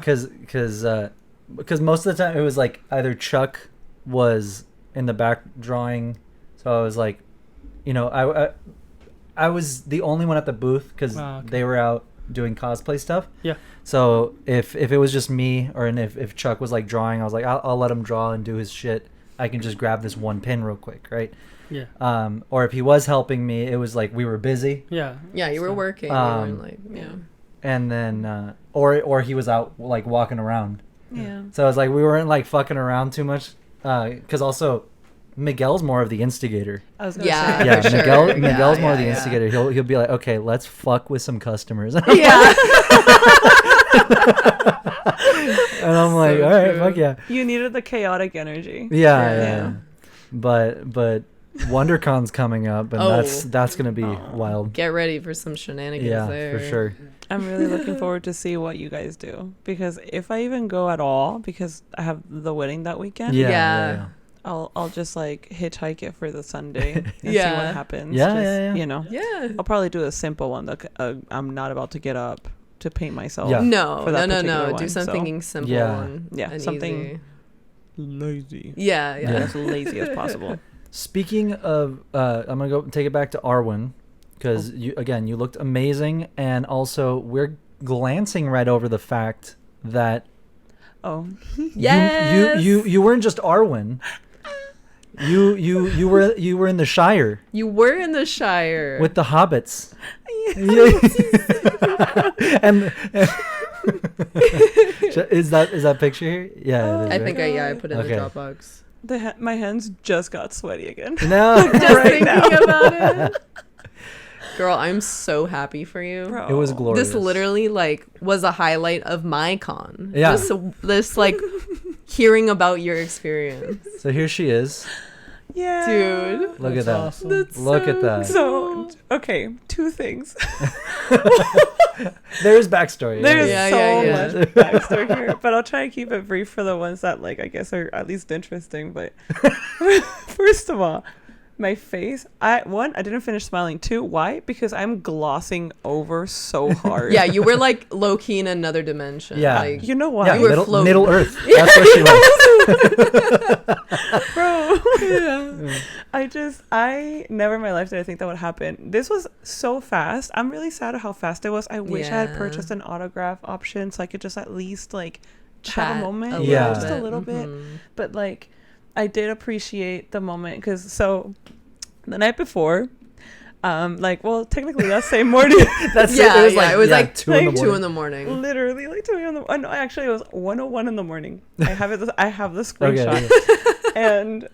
because most of the time it was like either Chuck was in the back drawing, so I was like, I was the only one at the booth because Oh, okay. they were out doing cosplay stuff. Yeah. So if it was just me or if Chuck was like drawing, I was like, I'll let him draw and do his shit. I can just grab this one pin real quick, right? Yeah. Or if he was helping me, it was like we were busy. Yeah. Yeah, you were So- working. You Um, were like, yeah. And then or he was out like walking around. Yeah. So it's like we weren't like fucking around too much, because also Miguel's more of the instigator. I was gonna Yeah, say. Yeah, for sure. Miguel's Yeah, more of the yeah, yeah. instigator. He'll be like, okay, let's fuck with some customers. Yeah. And I'm like, So all right, true. fuck yeah. You needed the chaotic energy. Yeah, Yeah. yeah. But WonderCon's coming up, and Oh. that's gonna be wild. Get ready for some shenanigans Yeah, there. for sure. I'm really looking forward to see what you guys do, because if I even go at all, because I have the wedding that weekend, Yeah, Yeah. yeah, I'll just like hitchhike it for the Sunday and see Yeah. what happens. Yeah, Just, yeah. You know, Yeah. I'll probably do a simple one that I'm not about to get up to paint myself. Yeah. No, For no, that no, particular no. one, Do so- something simple Yeah. and, Yeah, and something- easy. Lazy. Yeah, yeah. Yeah. As lazy as possible. Speaking of, I'm gonna go take it back to Arwen, because you looked amazing, and also we're glancing right over the fact that Oh, Yes. you weren't just Arwen. You were in the Shire You were in the Shire. with the hobbits. and is that picture here? Yeah, it is, I right? think I put in Okay. the Dropbox. my hands just got sweaty again. No, Just Right thinking now. about it. Girl, I'm so happy for you. Bro. it was glorious. This literally like was a highlight of my con. Yeah. This like hearing about your experience. So here she is. Yeah. Dude. Look at That's that. awesome. That's Look at so that. So, okay, two things. There's backstory. There's Yeah, so yeah, yeah. much backstory here, but I'll try to keep it brief for the ones that, like, I guess are at least interesting. But first of all, my face. I didn't finish smiling. Two, why? Because I'm glossing over so hard. Yeah, you were like low key in another dimension. Yeah. Like, You know why? Yeah, You were middle, floating. middle Earth. That's where she was. Bro. yeah. I never in my life did I think that would happen. This was so fast. I'm really sad at how fast it was. I wish I had Yeah. purchased an autograph option so I could just at least like have Chat a moment. a Yeah. Just a little bit. Mhm. But like I did appreciate the moment, because so the night before, technically that same morning, That's Yeah, it. It was yeah, like it was like 2 in the like morning. 2 in the morning. literally like 2 in the no, actually it was 1:01 in the morning. I have the Okay, screenshot. yeah. And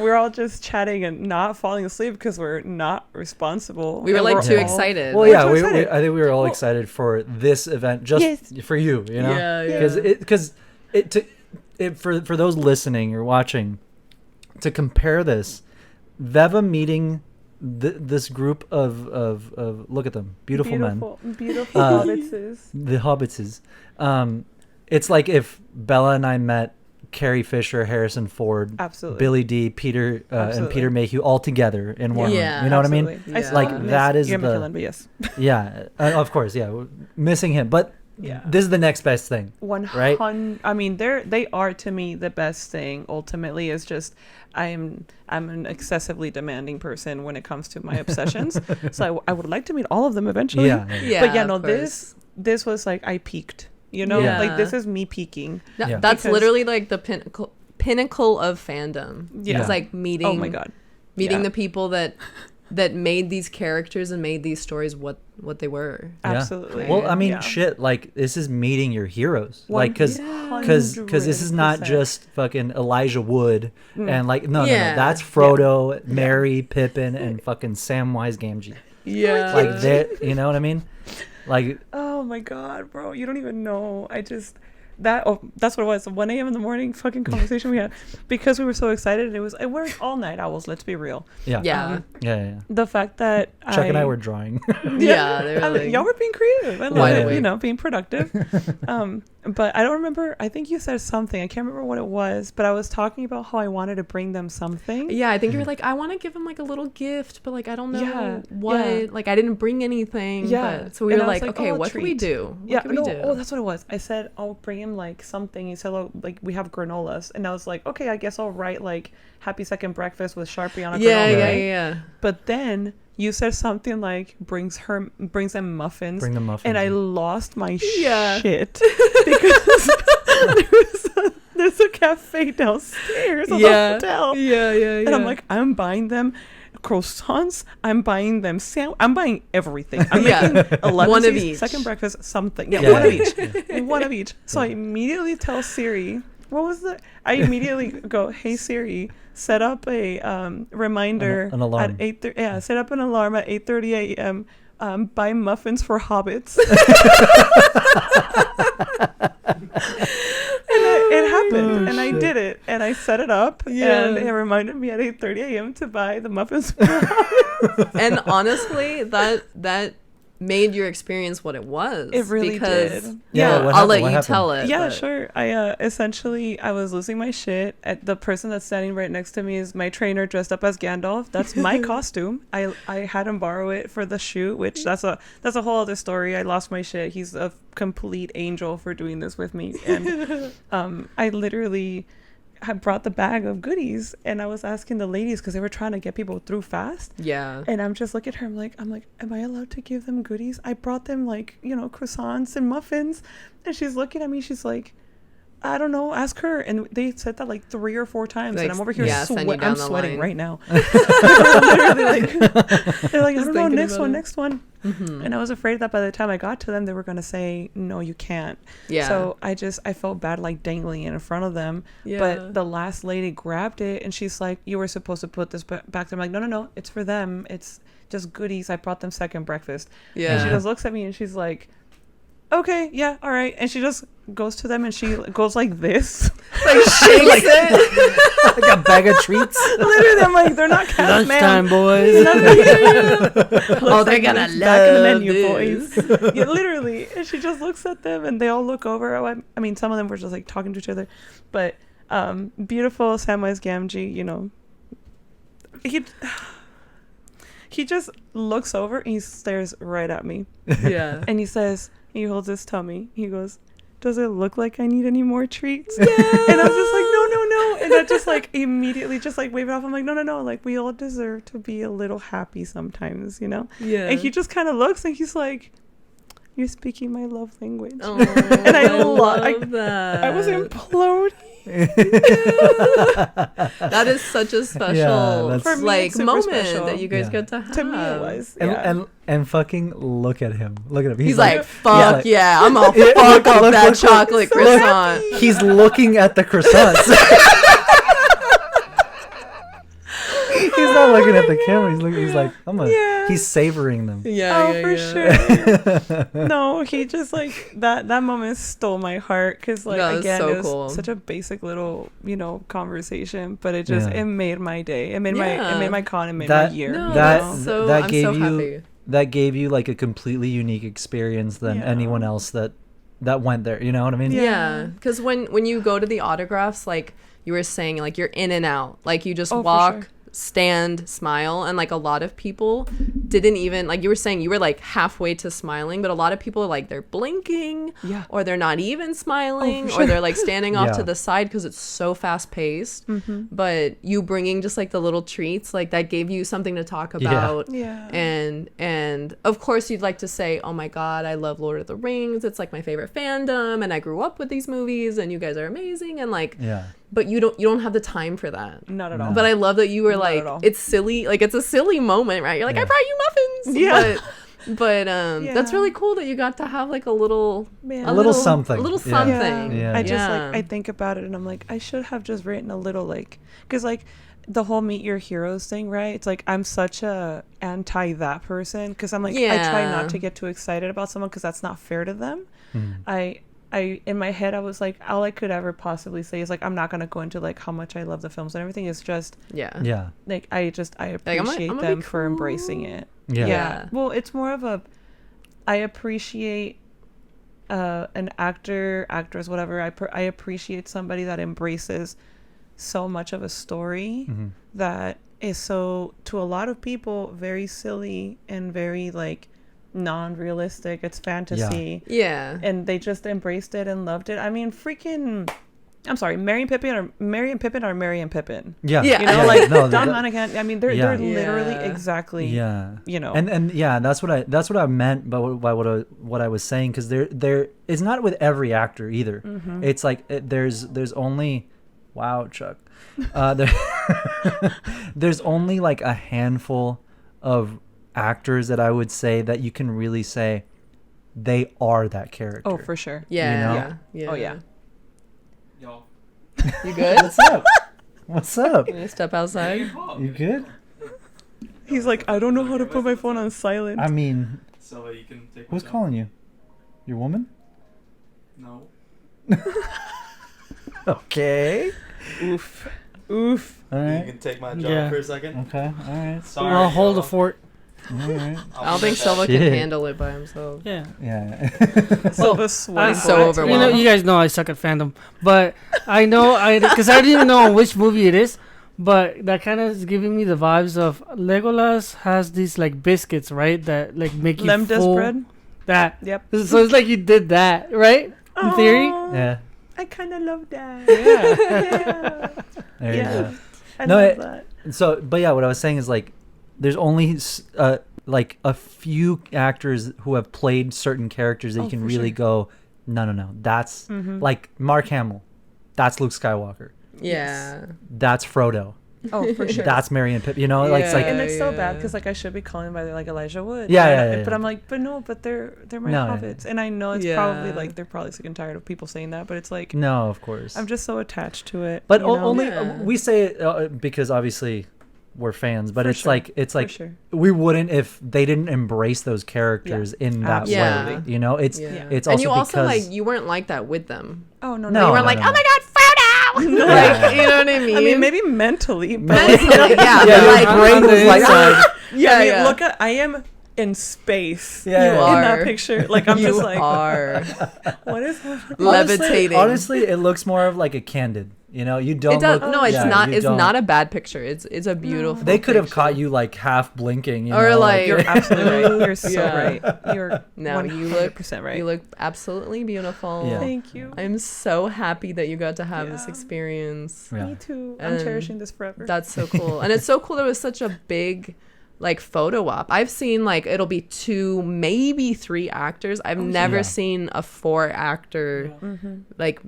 we're all just chatting and not falling asleep because we're not responsible. We were And like we're too all- excited. Well, We're yeah, too we, excited. I think we were all Well- excited for this event just Yes. for you, you know? Yeah, yeah. Because for those listening or watching, to compare this, Veva meeting this group of look at them, beautiful men, Beautiful Uh, hobbitses. the hobbitses. It's like if Bella and I met Carrie Fisher, Harrison Ford, Absolutely. Billy D, Peter, and Absolutely. Peter Mayhew all together in one Yeah. room. You know what I mean? Absolutely. Yeah. still Like, miss that is Ian the- McKellen, but yes. Yeah, of course, yeah, missing him. But Yeah. this is the next best thing. 100. I mean, they are to me the best thing. Ultimately, is just I'm an excessively demanding person when it comes to my obsessions. So I would like to meet all of them eventually. Yeah, But yeah, no, of course. this was like I peaked. You know, Yeah. like this is me peaking. Yeah. That's Because- literally like the pinnacle of fandom. Yeah. It's like meeting. Oh my god. Meeting Yeah. the people that made these characters and made these stories what they were. Yeah. Absolutely. Well, I mean, Yeah. shit. Like this is meeting your heroes. Like because 100%. this is not just fucking Elijah Wood and like no, Yeah. that's Frodo, Merry, Pippin, and fucking Samwise Gamgee. Yeah. Like that, you know what I mean? Like Oh my god, bro! You don't even know. That's what it was. 1 a.m. in the morning, fucking conversation we had because we were so excited. It we're all night owls. Let's be real. yeah, Yeah. yeah. The fact that Chuck and I were drawing. Yeah, they were I mean, like- y'all were being creative. I love Wide it. awake. You know, being productive. But I don't remember. I think you said something. I can't remember what it was. But I was talking about how I wanted to bring them something. Yeah, I think you were like, I want to give him like a little gift, but like I don't know Yeah, what. yeah. Like I didn't bring anything. Yeah. But, so we And were I was like, like, okay, oh, a what can we treat. do? What Yeah, can we no, do? oh, that's what it was. I said I'll bring him like something. He said, oh, like we have granolas, and I was like, okay, I guess I'll write like happy second breakfast with Sharpie on a yeah, granola. yeah, right? yeah. But then you said something like brings them muffins, Bring the muffins. and I lost my Yeah. shit because there's a cafe downstairs of the hotel. Yeah, yeah, yeah. And I'm like, I'm buying them croissants. I'm buying them I'm buying everything. I'm Yeah. making 11 One of C's, each. second breakfast, something. Yeah, Yeah. one of each. One of each. So I immediately tell Siri, I immediately go, hey Siri, set up a reminder An alarm. at 8:30. Yeah, set up an alarm at 8:30 a.m. Buy muffins for hobbits. It happened, and I did it, and I set it up, and it reminded me at 8:30 a.m. to buy the muffins. And honestly, that made your experience what it was. It really because, did. Yeah, what I'll let happened? you What tell it. Yeah, but- sure. I essentially I was losing my shit. The person that's standing right next to me is my trainer dressed up as Gandalf. That's my costume. I had him borrow it for the shoot, which that's a whole other story. I lost my shit. He's a complete angel for doing this with me, and I literally had brought the bag of goodies, and I was asking the ladies because they were trying to get people through fast. Yeah. And I'm just looking at her. I'm like, am I allowed to give them goodies? I brought them like, croissants and muffins. And she's looking at me. She's like, I don't know. Ask her. And they said that like 3 or 4 times. Like, And I'm over here. yeah, send you down I'm the sweating line. right now. Literally, like, they're like, I don't know. thinking Next about one. it. Next one. Mm-hmm. And I was afraid that by the time I got to them, they were going to say, no, you can't. Yeah. So I felt bad like dangling it in front of them. Yeah. But the last lady grabbed it and she's like, you were supposed to put this back. I'm like, no, it's for them. It's just goodies. I brought them second breakfast. Yeah. And she just looks at me and she's like, okay, yeah, all right. And she just goes to them and she goes like this. like shakes it. like a bag of treats. Literally, I'm like, they're not cast, Lunchtime, ma'am. boys. Oh, they're gonna It's back in the love menu, this. boys. Yeah, literally. And she just looks at them and they all look over. I mean, some of them were just like talking to each other. But beautiful Samwise Gamgee, he just looks over and he stares right at me. Yeah. And he holds his tummy. He goes, does it look like I need any more treats? Yeah. And I'm just like, no. And I just like immediately just like wave it off. I'm like, no. Like we all deserve to be a little happy sometimes, Yeah. And he just kind of looks and he's like, you're speaking my love language. Oh, And I love that. I was imploding. That is such a special that's- For me, like it's super moment special. that you guys Yeah. get to have. To me it was. And, Yeah. and fucking look at him. Look at him. He's like, fuck Yeah. yeah, I'm gonna Yeah, fuck look, up look, that look, chocolate so croissant. He's looking at the croissants. He's not looking at the camera. He's like, Yeah. he's savoring them. Yeah, Oh, for sure. No, he just like that moment stole my heart because like No, it's again so it was cool. such a basic little conversation, but it just Yeah. it made my day. It made my con. It made That- my year. No, you that- know? so, that I'm gave so you- happy. That gave you like a completely unique experience than Yeah. anyone else that went there. You know what I mean? Yeah, because when you go to the autographs, like you were saying, like you're in and out. Like you just Oh, for walk, sure. stand, smile, and like a lot of people didn't even, like you were saying, you were like halfway to smiling, but a lot of people are like they're blinking, or they're not even smiling, or they're like standing off to the side because it's so fast paced. But you bringing just like the little treats, like that gave you something to talk about. And of course you'd like to say, oh my god, I love Lord of the Rings, it's like my favorite fandom, and I grew up with these movies, and you guys are amazing, and like but you don't have the time for that. Not at all. But I love that you were like, it's silly, like it's a silly moment, right? You're like, I brought you muffins. But that's really cool that you got to have like a little something. I just like, I think about it and I'm like, I should have just written a little, like, because like the whole meet your heroes thing, right? It's like I'm such a anti that person, because I'm like, I try not to get too excited about someone because that's not fair to them. I in my head I was like, all I could ever possibly say is like, I'm not gonna go into like how much I love the films and everything. It's just like I appreciate them for embracing it. Well, it's more of a, I appreciate an actress, whatever. I appreciate somebody that embraces so much of a story that is so, to a lot of people, very silly and very like non-realistic. It's fantasy. And they just embraced it and loved it. I mean, freaking, I'm sorry, Merry and Pippin are Merry and Pippin. You know, like Don Monaghan. I mean, they're literally exactly. You know. And that's what I meant by what I was saying, because there it's not with every actor either. It's like there's only, wow, Chuck. There's only like a handful of actors that I would say that you can really say they are that character. Oh, for sure. You know? Oh yeah. Y'all. You good? What's up? You gonna step outside? You good? He's like, I don't know how to put my phone on silent. I mean, So you can take. who's calling you? Your woman? No. Okay. Oof. All You right. can take my job Yeah. for a second. Okay. All right. Sorry. I'll hold the fort. All right. I don't think Silva can handle it by himself. Yeah. Yeah. Silva's sweating. so bullets. overwhelmed. You guys know I suck at fandom, but I know because I didn't even know which movie it is. But that kind of is giving me the vibes of Legolas has these like biscuits, right? That like make you Lemdes full. bread. That. Yep. So it's like you did that, right? In theory. Yeah. I kind of love that. Yeah. There you go. I No, love that. So, but yeah, what I was saying is like, there's only like a few actors who have played certain characters that you can really go, no, that's like Mark Hamill, that's Luke Skywalker, that's Frodo, Oh, for sure. that's Merry and Pippin. You know, like it's like, And it's so bad because like I should be calling by like Elijah Wood. Yeah. But I'm like, but no, but they're my hobbits, and I know it's probably like they're probably sick and tired of people saying that, but it's like, no, of course. I'm just so attached to it. But you know? only we say it because obviously we're fans, but For it's sure. like For sure. we wouldn't if they didn't embrace those characters in that Absolutely. way. You know, it's And also you also because like you weren't like that with them. Oh no, No, You weren't like, oh my god, Frodo. Like, you know what I mean? I mean, maybe mentally, but Mentally, yeah, but your like, brain was like, I mean, look at, I am in space. Yeah, you yeah. are In that picture, like I'm you just like, are what is happening? levitating. Honestly, it looks more of like a candid. You know, you don't. It does. Look, No, it's yeah, not. you It's don't. not a bad picture. It's a beautiful. They could have picture. caught you like half blinking. You Or, know, like- You're absolutely right. You're so Yeah. right. You're No, you look 100% right. You look absolutely beautiful. Yeah. Thank you. I'm so happy that you got to have this experience. Yeah. Me too. I'm And cherishing this forever. That's so cool. And it's so cool there was such a big like photo op. I've seen like it'll be 2, maybe 3 actors. I've never seen a 4 actor like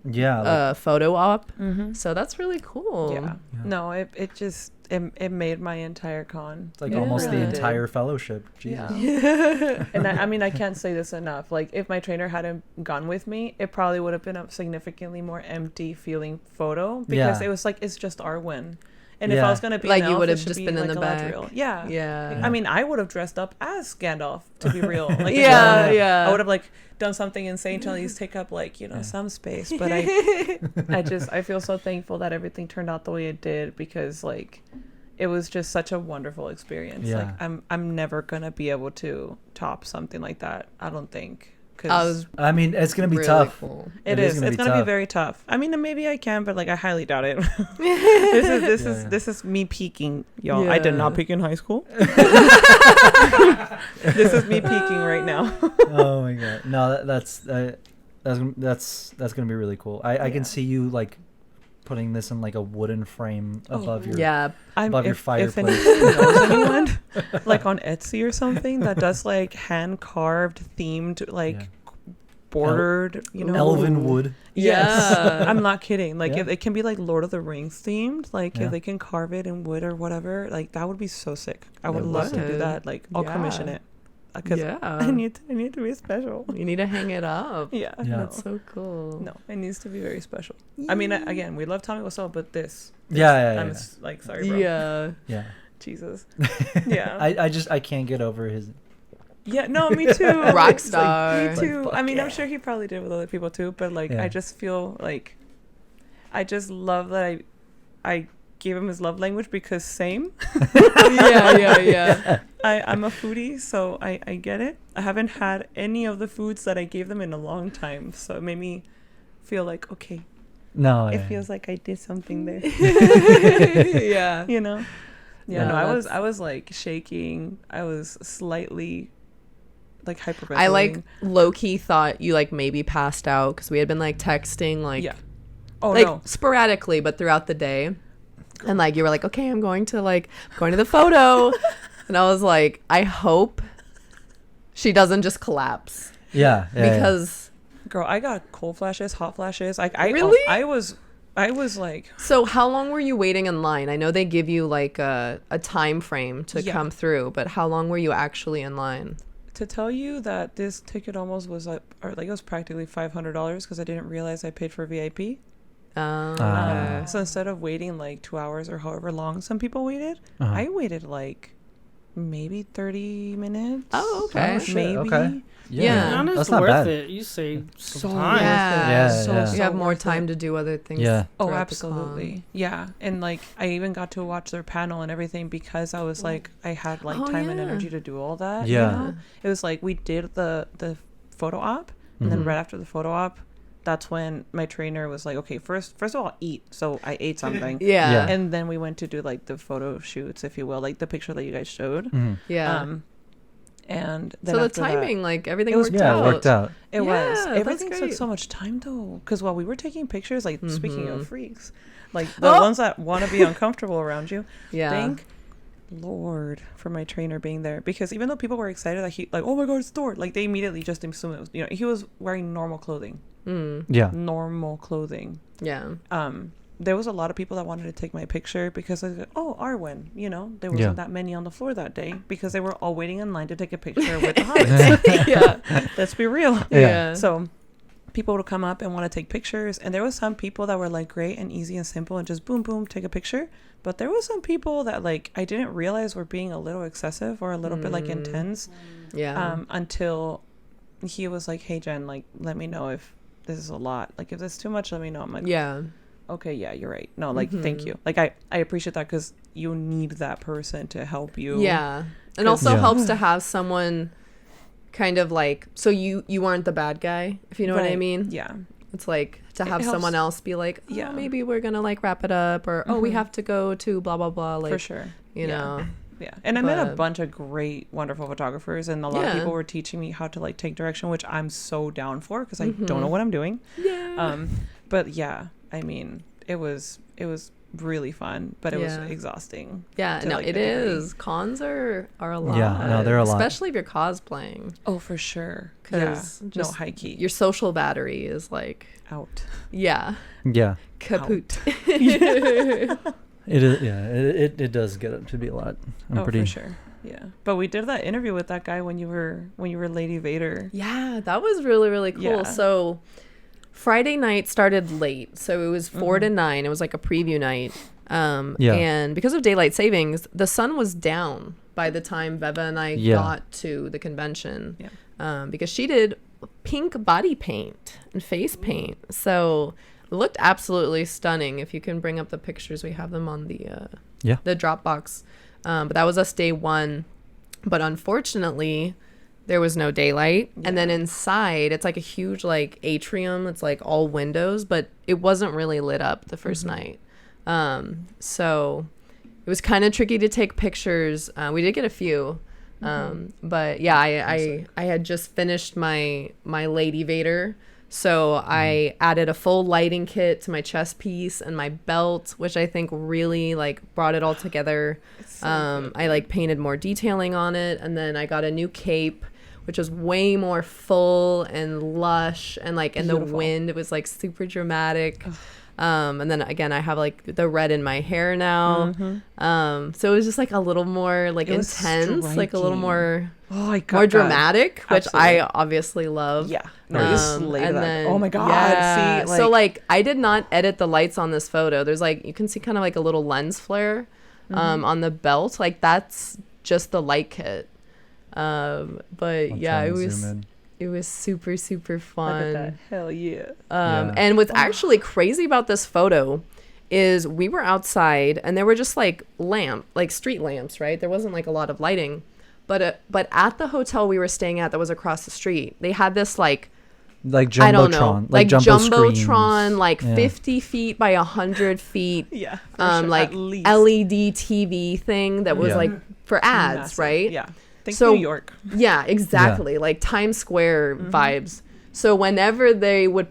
photo op. So that's really cool. Yeah. No, it just it made my entire con. It's like It almost the really did. entire fellowship. Jesus. Yeah. And I mean, I can't say this enough. Like, if my trainer hadn't gone with me, it probably would have been a significantly more empty feeling photo because it was like, it's just our win. And if I was going to be like an you elf, would it have should just be been in like the Galadriel. back. Yeah. Yeah. Like, I mean, I would have dressed up as Gandalf, to be real. Like, Yeah. I would have like done something insane to at least take up like, some space. But I feel so thankful that everything turned out the way it did because like it was just such a wonderful experience. Yeah. Like I'm never gonna be able to top something like that, I don't think. Cause I mean, it's gonna be Really tough. cool. it is. It's gonna be tough. very tough. I mean, maybe I can, but like I highly doubt it. This is me peaking, y'all. I did not Yeah. peak in high school. This is me peaking right now. Oh my god! No, that's gonna be really cool. I can see you like putting this in like a wooden frame above your Yeah. above your If fireplace. anyone knows anyone, like on Etsy or something, that does like hand carved, themed, like Yeah. bordered, you know, elven wood. Yes, Yeah. I'm not kidding. Like Yeah. if it can be like Lord of the Rings themed, like Yeah. if they can carve it in wood or whatever, like that would be so sick. I would It love to do would. that. Like I'll commission Yeah. it because Yeah. I need to be special. You need to hang it up. Yeah, Yeah. That's so cool. no, it needs to be very special. I mean, again, we love Tommy Wiseau, but this, Yeah. I'm like, sorry, bro. Yeah. Yeah. Jesus. Yeah. I can't get over his. Yeah, no, me too. Rock It's star. me too. Like, I mean, I'm fuck sure he probably did with other people too, but like, Yeah. I just feel like, I just love that I gave him his love language because same. yeah. I'm a foodie, so I get it. I haven't had any of the foods that I gave them in a long time, so it made me feel like, okay, No. it yeah. feels like I did something there. Yeah. You know? Yeah, No, no, that's- I was like shaking. I was slightly like hyperventilating. I like low key thought you like maybe passed out because we had been like texting like yeah. Oh like no. sporadically but throughout the day, and like you were like, okay, I'm going to the photo, and I was like, I hope she doesn't just collapse Yeah. because Girl, I got cold flashes, hot flashes. Like I Really? I was like, So how long were you waiting in line? I know they give you like a time frame to Yeah. come through, but how long were you actually in line? to tell you that this ticket almost was like, or like it was practically $500 because I didn't realize I paid for VIP. Ah. So instead of waiting like 2 hours or however long some people waited, Uh-huh. I waited like maybe 30 minutes. Oh, okay. Oh, shit, Maybe. okay. Yeah. And That's it's not worth bad. it. You save So some time. Yeah. Yeah, So, yeah. so You have more worth time it. to do other things. Yeah. Oh, throughout the con. absolutely. Yeah. And like I even got to watch their panel and everything because I was like I had like Oh, time and yeah. energy to do all that. Yeah. You know? It was like we did the photo op and then Mhm. right after the photo op, that's when my trainer was like, okay, first of all, eat. So I ate something. Yeah. Yeah. And then we went to do like the photo shoots, if you will, like the picture that you guys showed. Mhm. Yeah. And then So the after that- timing, like everything It was- worked Yeah, out. it worked out. It Yeah, was. that's Everything took great. so much time though, because while we were taking pictures, like speaking Mhm. of freaks, like the Oh! ones that want to be uncomfortable around you. Yeah. Thank Lord for my trainer being there, because even though people were excited that he like, oh my God, it's Thor, like they immediately just assumed it was, you know, he was wearing normal clothing, Yeah. normal clothing. Yeah. There was a lot of people that wanted to take my picture because I was like, oh, Arwen, you know, there Yeah. wasn't that many on the floor that day because they were all waiting in line to take a picture with the hobbits. Yeah. Let's be real. Yeah. So people would come up and want to take pictures, and there was some people that were like great and easy and simple and just boom boom take a picture, but there was some people that like I didn't realize were being a little excessive or a little bit like intense Yeah. until he was like, hey Jen, like let me know if this is a lot, like if this is too much, let me know. I'm like, Yeah. okay, yeah, you're right. No, like thank you, like I appreciate that because you need that person to help you. Yeah. And 'Cause- also Yeah. helps to have someone kind of like, so you aren't the bad guy, if you know what I Right. mean. Yeah. It's like to have helps- someone else be like, oh, Yeah. maybe we're gonna like wrap it up, or oh, we Mhm. have to go to blah blah blah, like For sure. you Yeah. know. Yeah, and I met a But- bunch of great, wonderful photographers, and a lot of Yeah. people were teaching me how to like take direction, which I'm so down for because I don't know what I'm doing. Yeah. But yeah, I mean, it was really fun, but it Yeah. was exhausting. Yeah, to, no, like, it a degree. is. Cons are a lot. Yeah, no, they're a lot. Especially if you're cosplaying, Oh, for sure. 'Cause Yeah. just No, high key. your social battery is like, Out. yeah, Yeah. kaput. It is. Yeah. It does get up to be a lot. I'm Oh, pretty. for sure. Yeah, but we did that interview with that guy when you were Lady Vader. Yeah, that was really, really cool. Yeah. So Friday night started late. So it was 4 to 9. It was like a preview night. Yeah. And because of daylight savings, the sun was down by the time Beva and I Yeah. got to the convention. Yeah. Because she did pink body paint and face paint. So it looked absolutely stunning. If you can bring up the pictures, we have them on the Yeah. Dropbox. But that was us day one. But unfortunately, there was no daylight. Yeah. And then inside, it's like a huge like atrium. It's like all windows, but it wasn't really lit up the first night. So it was kind of tricky to take pictures. We did get a few. But yeah, I had just finished my Lady Vader. So I added a full lighting kit to my chest piece and my belt, which I think really like brought it all together. I like painted more detailing on it, and then I got a new cape, which was way more full and lush, and like in the wind it was like super dramatic. And then again, I have like the red in my hair now. So it was just like a little more like intense, like a little more more dramatic, which I obviously love. Yeah. No, you slay that. Then, oh my God. Yeah. See, like, so like I did not edit the lights on this photo. There's like, you can see kind of like a little lens flare on the belt. Like that's just the light kit. But yeah, it was super, super fun. Look at that. Hell yeah. And what's actually crazy about this photo is we were outside and there were just like street lamps, right? There wasn't like a lot of lighting. But at the hotel we were staying at that was across the street, they had this like Jumbotron. I don't know, like Jumbotron, screens. like 50 feet by 100 feet. Yeah. Like LED TV thing that was like for ads, massive. right? Yeah. Think So- New York. Yeah, exactly. Like Times Square vibes. So whenever they would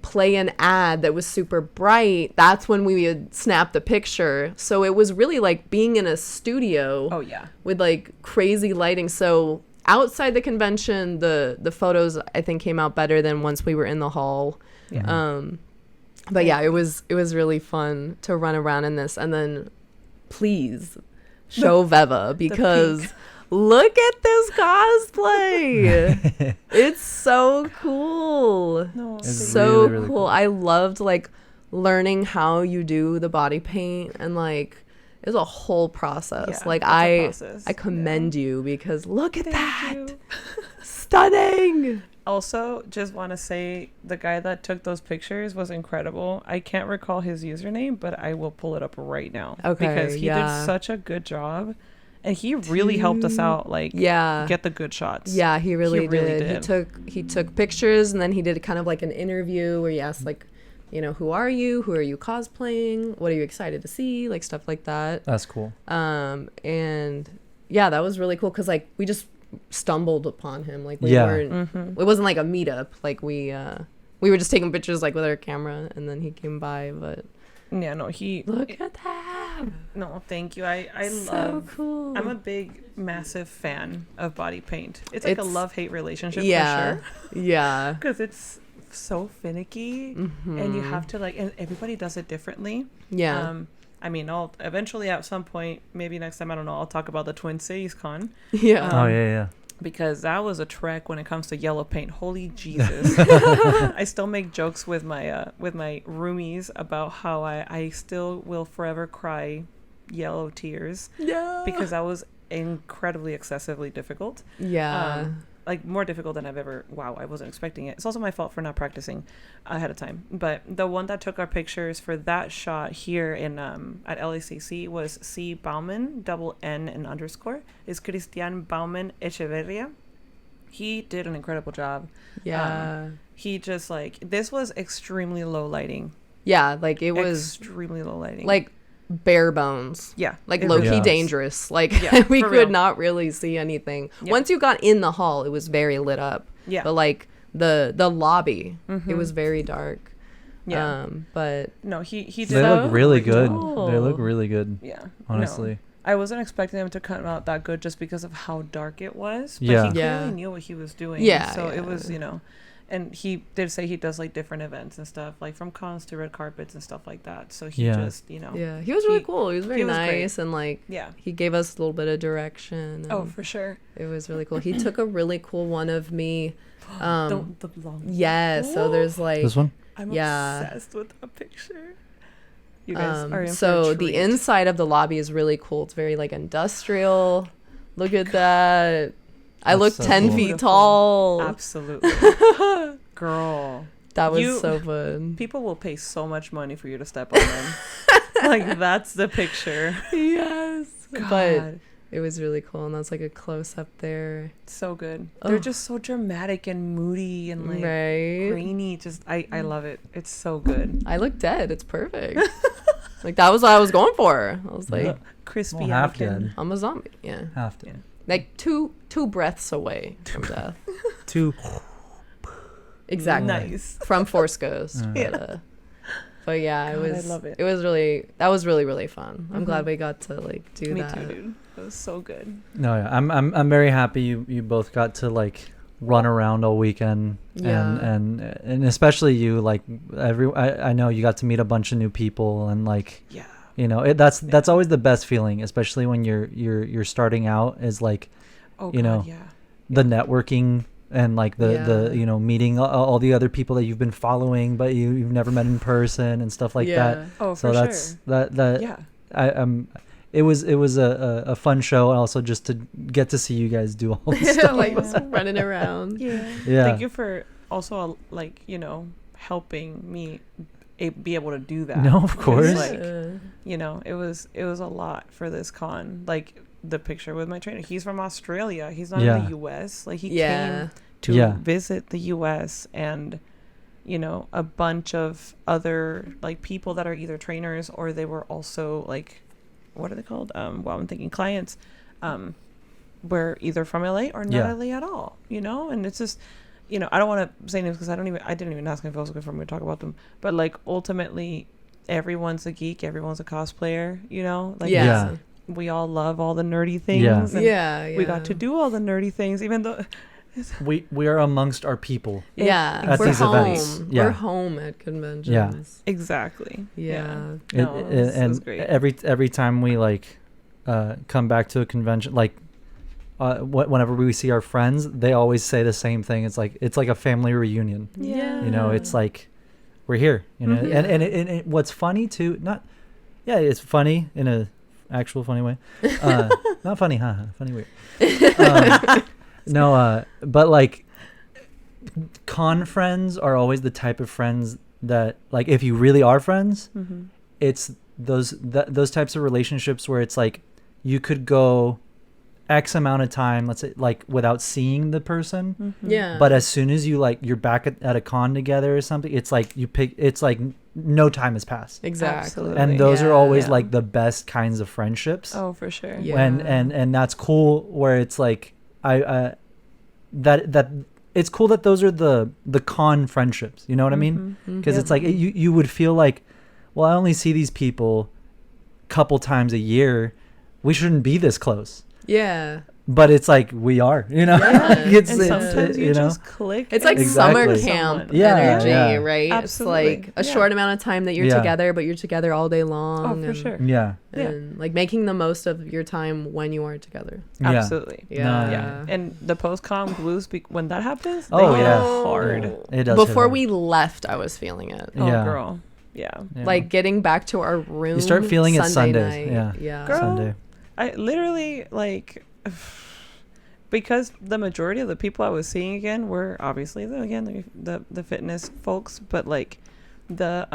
play an ad that was super bright, that's when we would snap the picture. So it was really like being in a studio. Oh yeah. With like crazy lighting. So outside the convention, the photos I think came out better than once we were in the hall. Yeah. But yeah, it was really fun to run around in this. And then please show Veva, because look at this cosplay. It's so cool. No, It's So really, really cool. cool. I loved like learning how you do the body paint, and like it's a whole process. Yeah, like it's a process. I commend you, because look at Thank that. you. Stunning. Also, just want to say the guy that took those pictures was incredible. I can't recall his username, but I will pull it up right now. Okay, Because he yeah. did such a good job. And he really helped us out, like, Yeah. get the good shots. Yeah, he really, really did. did. He took pictures, and then he did kind of like an interview where he asked like, you know, who are you cosplaying, what are you excited to see, like stuff like that. That's cool. And yeah, that was really cool, because like we just stumbled upon him, like we Yeah. weren't it wasn't like a meetup, like we were just taking pictures like with our camera, and then he came by. But Yeah, no, he... look at that. No, thank you. I So love... cool. I'm a big, massive fan of body paint. It's like a It's- love-hate relationship Yeah. for sure. Yeah. Because it's so finicky, and you have to, like... And everybody does it differently. Yeah. I mean, I'll eventually at some point, maybe next time, I don't know, I'll talk about the Twin Cities Con, Yeah. Oh yeah. because that was a trek when it comes to yellow paint. Holy Jesus. I still make jokes with my roomies about how I still will forever cry yellow tears, Yeah. because that was incredibly excessively difficult. Yeah. Like more difficult than I've ever. Wow, I wasn't expecting it. It's also my fault for not practicing ahead of time. But the one that took our pictures for that shot here in at LACC was C Bauman, double N and underscore, is Cristian Bauman Echeverria. He did an incredible job. Yeah. He just like, this was extremely low lighting. Yeah. Like it was Extremely low lighting. like bare bones. yeah, Like it low really key was. dangerous. Like Yeah, we for could real. not really see anything. Yeah. Once you got in the hall, it was very lit up. Yeah. But like the lobby, it was very dark. Yeah. But No, he did. They So look really good. cool. They look really good. Yeah. No. Honestly. I wasn't expecting them to come out that good just because of how dark it was. But Yeah. he clearly Yeah. knew what he was doing. Yeah, So yeah. it was, and he did say he does like different events and stuff, like from cons to red carpets and stuff like that. So he Yeah. just, yeah, he was really he- cool. He was very he was great. nice, and like yeah. he gave us a little bit of direction. Oh, and for sure. it was really cool. He took a really cool one of me. The long. Yeah, so there's like This one? I'm yeah. obsessed with that picture. You guys are in for so a the treat. inside of the lobby is really cool. It's very like industrial. Look at that. I That's look so 10 cool. feet Beautiful. tall. Absolutely. Girl. That was You- so fun. People will pay so much money for you to step on them. Like, that's the picture. Yes. But God. It was really cool, and that's like a close up there. So good. Oh. They're just so dramatic and moody and like Right. grainy. Just I love it. It's so good. I look dead. It's perfect. Like that was what I was going for. I was like, Yeah. Crispy Well, half Anakin. dead. I'm a zombie. Yeah. Have to. Yeah. Like two breaths away from death. Two. Exactly. Nice. From Force Ghost. Yeah. But yeah, God, it I was. love it. It was really. That was really really fun. I'm Mhm. glad we got to like do Me that. too, dude. It was so good. No, yeah, I'm very happy you both got to like run around all weekend, Yeah. and especially you, like I know you got to meet a bunch of new people, and like Yeah. that's always the best feeling, especially when you're starting out, is like Oh You God, know, yeah. the networking and like the Yeah. meeting all the other people that you've been following but you've never met in person and stuff like that. Oh, So for that's sure. that Yeah. it was a fun show, and also just to get to see you guys do all this stuff. Like Yeah. running around. Yeah. Yeah. Thank you for also like helping me be able to do that. No, of Because, course. Like Yeah. it was a lot for this con. Like the picture with my trainer. He's from Australia. He's not Yeah. in the U.S. Like he Yeah. came to Yeah. visit the U.S. and a bunch of other like people that are either trainers or they were also like, what are they called? I'm thinking clients, were either from LA or not Yeah. LA at all. And it's just, I don't want to say names because I didn't even ask if I was good for me to talk about them. But like ultimately, everyone's a geek, everyone's a cosplayer. Like Yeah. Yeah. we all love all the nerdy things. Yeah. and Yeah. we got to do all the nerdy things, even though. We are amongst our people. Yeah. At We're these home. events. Yeah. We're home at conventions. Exactly. Yeah. No, it And was great. every time we like come back to a convention, like whenever we see our friends, they always say the same thing. It's like a family reunion. Yeah. It's like we're here. Mhm. And what's funny too, it's funny in a actual funny way. Not funny, haha, funny weird. But like con friends are always the type of friends that, like, if you really are friends, Mm-hmm. it's those types of relationships where it's like you could go X amount of time, let's say, like, without seeing the person, Mm-hmm. Yeah. but as soon as you're back at a con together or something, it's like it's like no time has passed. Exactly. Absolutely. And those are always Yeah. like the best kinds of friendships. Oh, for sure. Yeah. And that's cool, where it's like that it's cool that those are the con friendships, you know what I mean? Mhm. Because Yeah. it's like you would feel like, well, I only see these people couple times a year, we shouldn't be this close. Yeah. But it's like we are, Yeah. it's And sometimes you you know just click. It's like and Exactly. summer someone. camp Yeah, energy, yeah. right? Absolutely. It's like a Yeah. short amount of time that you're Yeah. together, but you're together all day long. Oh, for and, sure. yeah. Yeah. And like making the most of your time when you are together. Yeah. Absolutely. Yeah. No, Yeah. And the post-com blues, when that happens, they Oh, hit yeah. hard. It does hit Before hard. we left, I was feeling it. Oh, Yeah. girl. Yeah. Yeah. Like getting back to our room. You start feeling it Sunday Sundays, night. yeah. Yeah. Girl. Sunday. I literally, like, because the majority of the people I was seeing again were obviously the fitness folks, but like there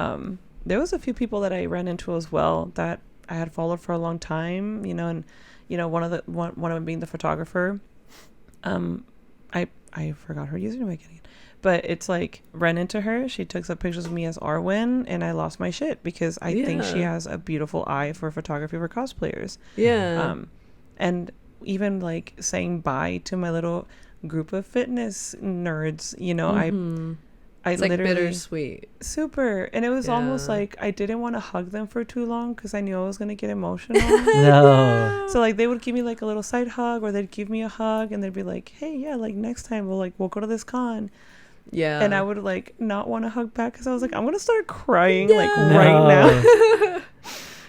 was a few people that I ran into as well that I had followed for a long time, and one of them being the photographer. I forgot her username again, but it's like ran into her. She took some pictures of me as Arwen, and I lost my shit because I think she Yeah. has a beautiful eye for photography for cosplayers. Yeah. And even like saying bye to my little group of fitness nerds, Mhm. I It's like literally bittersweet. super, and it was almost Yeah. like I didn't want to hug them for too long because I knew I was gonna get emotional. No. So like they would give me like a little side hug, or they'd give me a hug, and they'd be like, "Hey, yeah, like next time we'll go to this con," Yeah. and I would like not want to hug back because I was like, I'm gonna start crying like Yeah. right now.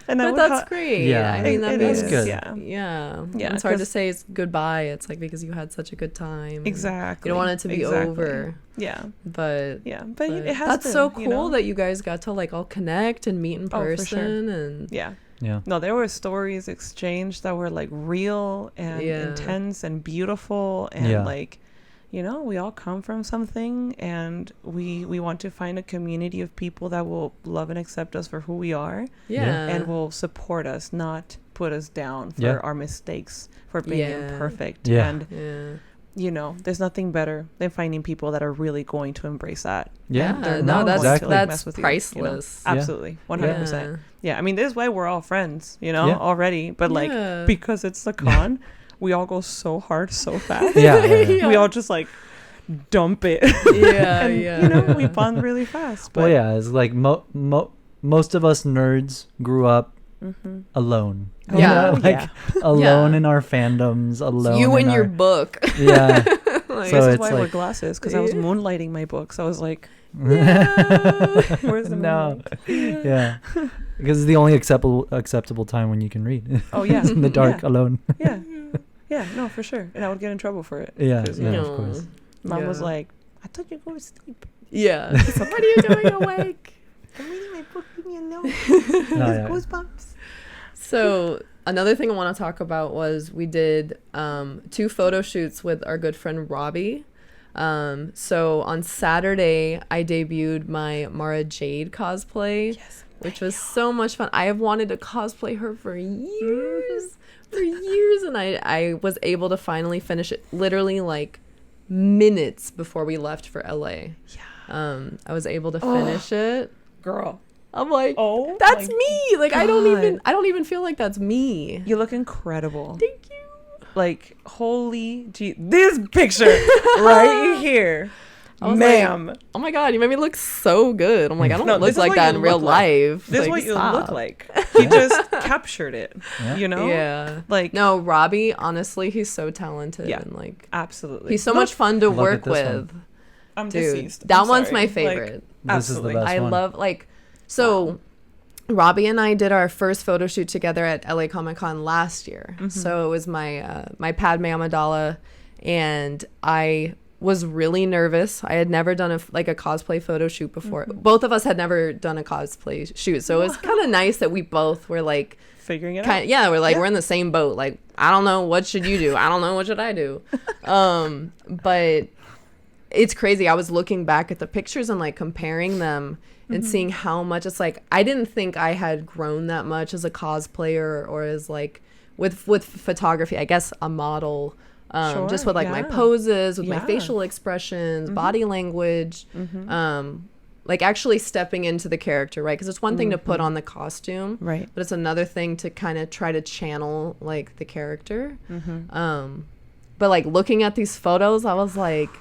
And I But would that's hu- great. Yeah. I mean, that It means is, good. yeah. Yeah. Yeah, It's hard to 'cause- say it's goodbye. It's like because you had such a good time. and Exactly. You don't want it to be Exactly. over. Yeah. But Yeah, but but it has that's been, so cool you know? that you guys got to like all connect and meet in Oh, for sure. person and Yeah. Yeah. No, there were stories exchanged that were like real and Yeah. intense and beautiful and Yeah. like you know, we all come from something, and we want to find a community of people that will love and accept us for who we are, and will support us, not put us down for our mistakes, for being imperfect. And you know, there's nothing better than finding people that are really going to embrace that. That's priceless. You know? Absolutely, 100%. Yeah, I mean, this is why we're all friends, you know, already. But like, because it's the con, we all go so hard, so fast. We all just like dump it. And, you know, we bond really fast. But it's like most of us nerds grew up alone. Alone in our fandoms, alone. You and your book. Like, this is why I wear glasses, because I was moonlighting my books. I was like, where's the moon? Because it's the only acceptable time when you can read. It's in the dark alone. No, for sure. And I would get in trouble for it. Of course. Mom was like, I thought you'd go to sleep. So what are you doing awake? I'm reading my book, leave me alone. Goosebumps. So another thing I want to talk about was we did 2 photo shoots with our good friend Robbie. So on Saturday, I debuted my Mara Jade cosplay, which was so much fun. I have wanted to cosplay her for years, and I was able to finally finish it literally like minutes before we left for LA. I was able to finish it. Girl. I'm like, that's me. Like, I don't even feel like that's me. You look incredible. Thank you. Like, holy gee, this picture right here, ma'am. Like, oh my God, you made me look so good. I'm like, I don't look like that in real life. This is what you look like. He just captured it, you know? Yeah. Like, no, Robbie, honestly, he's so talented. And like, absolutely. He's so much fun to work with. I'm deceased. That one's my favorite. Like, this is the best one. I love, like, so Robbie and I did our first photo shoot together at LA Comic Con last year. So it was my my Padme Amidala, and I was really nervous. I had never done a cosplay photo shoot before. Both of us had never done a cosplay shoot, so it was kind of nice that we both were like figuring it out. Yeah, we're like we're in the same boat. Like, I don't know, what should you do? I don't know, what should I do? But it's crazy. I was looking back at the pictures and like comparing them and seeing how much it's like, I didn't think I had grown that much as a cosplayer or as like with photography, I guess a model, just with like my poses, with my facial expressions, body language, like actually stepping into the character, right? Because it's one thing to put on the costume, right? But it's another thing to kind of try to channel like the character. But like looking at these photos, I was like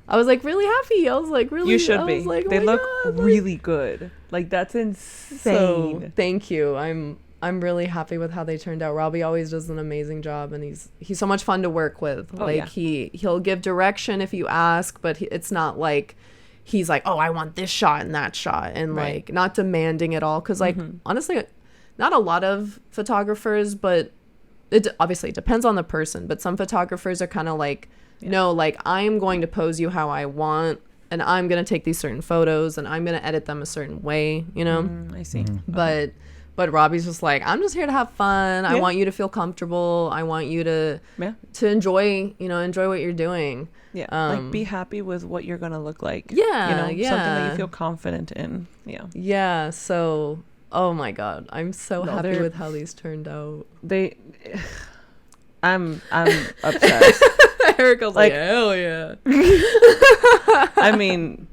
really happy. I was like, really, you should be. Like, they look really good. Like, that's insane. So, thank you. I'm really happy with how they turned out. Robbie always does an amazing job, and he's so much fun to work with. He'll give direction if you ask, but it's not like he's like, oh, I want this shot and that shot, and like not demanding at all. Because like honestly, not a lot of photographers, but it obviously depends on the person. But some photographers are kind of like, no, like, I'm going to pose you how I want, and I'm going to take these certain photos, and I'm going to edit them a certain way, you know? I see. But Robbie's just like, I'm just here to have fun. I want you to feel comfortable. I want you to enjoy, enjoy what you're doing. Yeah. Like, be happy with what you're going to look like. Yeah. Something that you feel confident in. Yeah. Yeah. So, oh my God. I'm so happy with how these turned out. I'm obsessed. Arakel's like, hell yeah. I mean,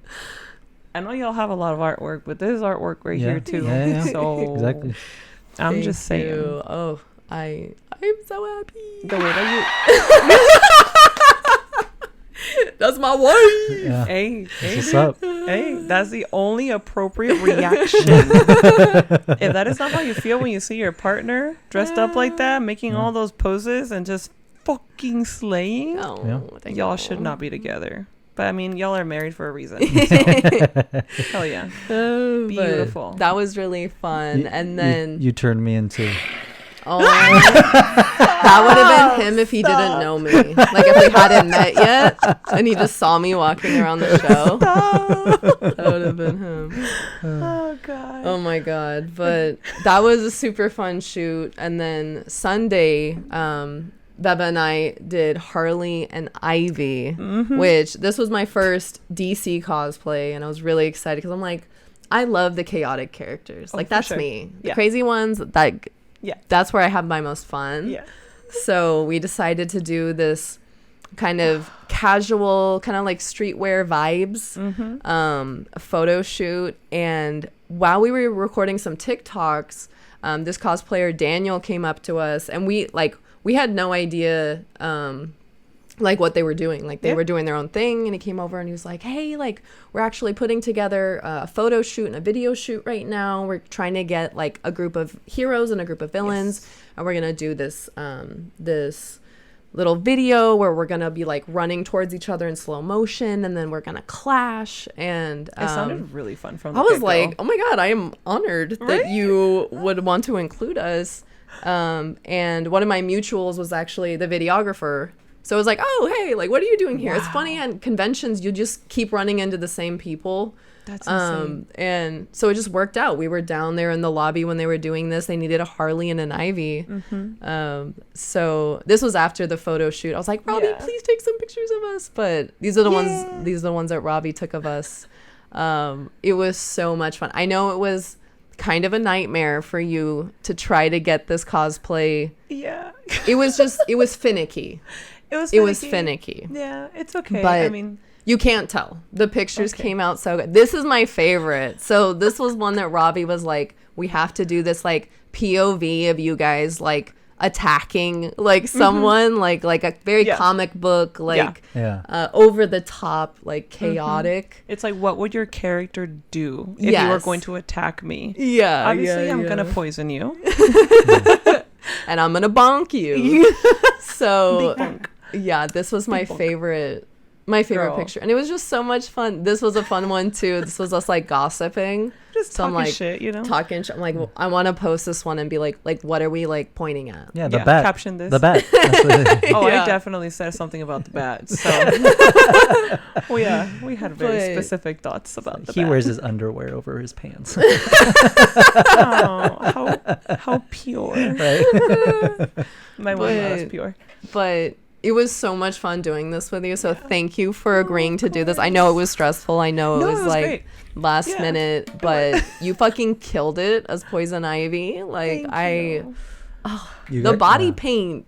I know y'all have a lot of artwork, but there's artwork right here too. Yeah. So exactly. I'm just saying. You. Oh, I'm so happy. The way that you That's my wife. Yeah. Hey, what's up? Hey, that's the only appropriate reaction. If that is not how you feel when you see your partner dressed up like that, making all those poses and just fucking slaying, y'all should not be together. But I mean, y'all are married for a reason. So. Hell yeah. Beautiful. That was really fun. And then you turned me into. Oh, that would have been him if he didn't know me. Like if we hadn't met yet and he just saw me walking around the show. That would have been him. Oh God. Oh my God. But that was a super fun shoot. And then Sunday, Beba and I did Harley and Ivy, which this was my first DC cosplay, and I was really excited because I'm like, I love the chaotic characters. Like, that's me. The crazy ones, that's where I have my most fun. Yeah. So we decided to do this kind of casual, kind of like streetwear vibes, photo shoot. And while we were recording some TikToks, this cosplayer Daniel came up to us, and we had no idea like what they were doing. Like, they were doing their own thing, and he came over and he was like, hey, like, we're actually putting together a photo shoot and a video shoot right now. We're trying to get like a group of heroes and a group of villains, and we're gonna do this this little video where we're gonna be like running towards each other in slow motion, and then we're gonna clash. And It sounded really fun from the I was get-go. like, oh my god, I am honored that you would want to include us. And one of my mutuals was actually the videographer. So it was like, oh, hey, like, what are you doing here? It's funny, at conventions, you just keep running into the same people. That's insane. And so it just worked out. We were down there in the lobby when they were doing this. They needed a Harley and an Ivy. So this was after the photo shoot. I was like, Robbie, please take some pictures of us. But these are the ones that Robbie took of us. It was so much fun. I know it was kind of a nightmare for you to try to get this cosplay. Yeah. It was finicky. It was finicky. Yeah, it's okay. But I mean, you can't tell. The pictures came out so good. This is my favorite. So this was one that Robbie was like, we have to do this like POV of you guys like attacking like someone, like a very comic book, like over the top, like chaotic. it's like, what would your character do if you were going to attack me? Yeah. Obviously, I'm gonna poison you. And I'm gonna bonk you. So yeah, this was my favorite picture, and it was just so much fun. This was a fun one too. This was us like gossiping, just so talking I'm like shit, you know, talking shit. I'm like, well, I want to post this one and be like what are we like pointing at? Yeah, the bat. Caption this. The bat. Oh, Yeah. I definitely said something about the bat. So, well, yeah, we had very specific thoughts about the bat. He wears his underwear over his pants. Oh, how pure. Right? My one is pure. But it was so much fun doing this with you. So thank you for agreeing to do this. I know it was stressful. I know it was like great. last minute, but you fucking killed it as Poison Ivy. Like the body paint,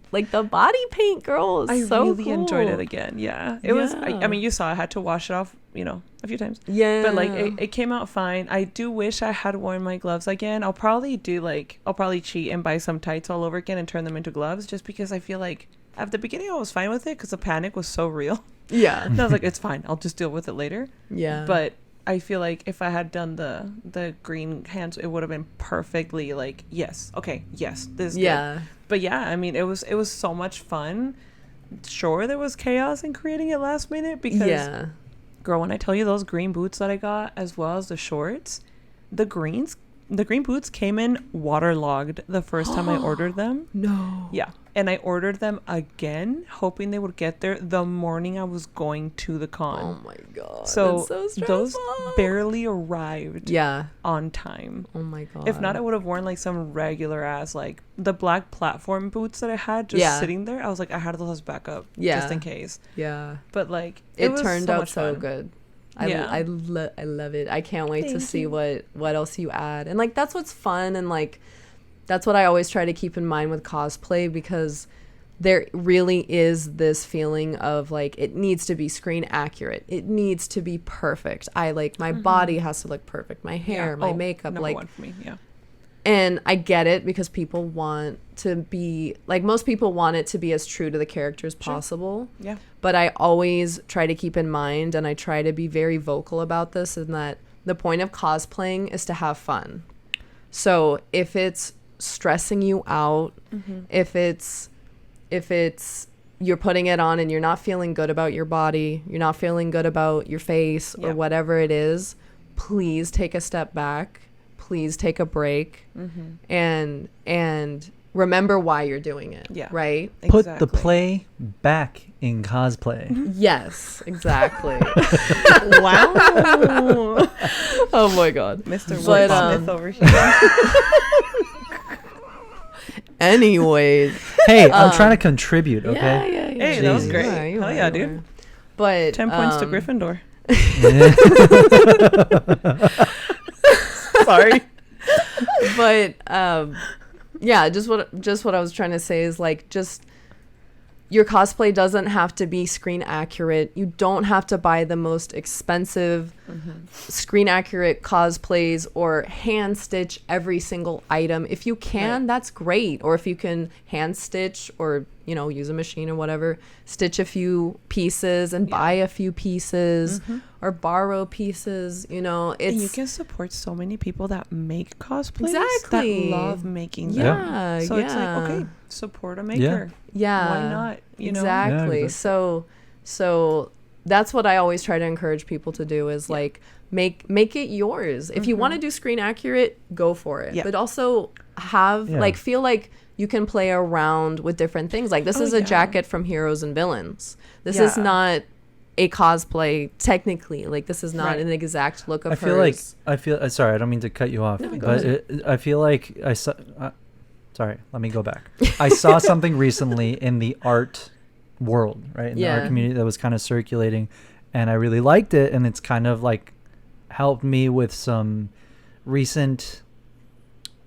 girl, is I so really cool. enjoyed it again. Yeah, it was. I mean, you saw I had to wash it off, a few times. Yeah, but like it came out fine. I do wish I had worn my gloves again. I'll probably cheat and buy some tights all over again and turn them into gloves, just because I feel like at the beginning I was fine with it because the panic was so real. Yeah, and I was like, it's fine. I'll just deal with it later. Yeah, but I feel like if I had done the green hands, it would have been perfectly like, yes, this is good. But yeah, I mean, it was so much fun. Sure, there was chaos in creating it last minute because, girl, when I tell you those green boots that I got as well as the shorts, the green boots came in waterlogged the first time I ordered them. No. Yeah. And I ordered them again, hoping they would get there the morning I was going to the con. Oh my god. So, that's so those barely arrived on time. Oh my god. If not, I would have worn like some regular ass, like the black platform boots that I had just sitting there. I was like, I had those as backup just in case. Yeah. But like it turned out so fun. good. I love it. I can't wait to see what else you add. And like that's what's fun, and like that's what I always try to keep in mind with cosplay, because there really is this feeling of like it needs to be screen accurate. It needs to be perfect. I like my body has to look perfect. My hair, my makeup, number one for me. Yeah. And I get it, because people want to be like, most people want it to be as true to the character as possible. Yeah. But I always try to keep in mind, and I try to be very vocal about this, in that the point of cosplaying is to have fun. So if it's stressing you out, if it's you're putting it on and you're not feeling good about your body, you're not feeling good about your face or whatever it is, please take a step back. Please take a break and remember why you're doing it. Yeah. Right? Put the play back in cosplay. Yes, exactly. Wow. Oh my god. Mr. Smith over here. Anyways. Hey, I'm trying to contribute, okay? Yeah. Hey, that was Jesus. great. You Hell are, yeah, you dude. are. But 10 points to Gryffindor. Yeah. Sorry. But yeah, just what I was trying to say is like, just your cosplay doesn't have to be screen accurate. You don't have to buy the most expensive screen accurate cosplays or hand stitch every single item. If you can, that's great. Or if you can hand stitch or, you know, use a machine or whatever, stitch a few pieces and buy a few pieces or borrow pieces, you know, And you it's can support so many people that make cosplays Exactly. that love making them. yeah. So it's like, okay, support a maker. Yeah. Why not? You know? Exactly. Yeah, exactly. So that's what I always try to encourage people to do is like make it yours. If you want to do screen accurate, go for it. Yeah. But also have like feel like you can play around with different things. Like this is a jacket from Heroes and Villains. This is not a cosplay technically. Like this is not an exact look of hers. I feel sorry, I don't mean to cut you off, but I feel like I saw sorry, let me go back. I saw something recently in the art world, right? In the art community that was kind of circulating, and I really liked it, and it's kind of like helped me with some recent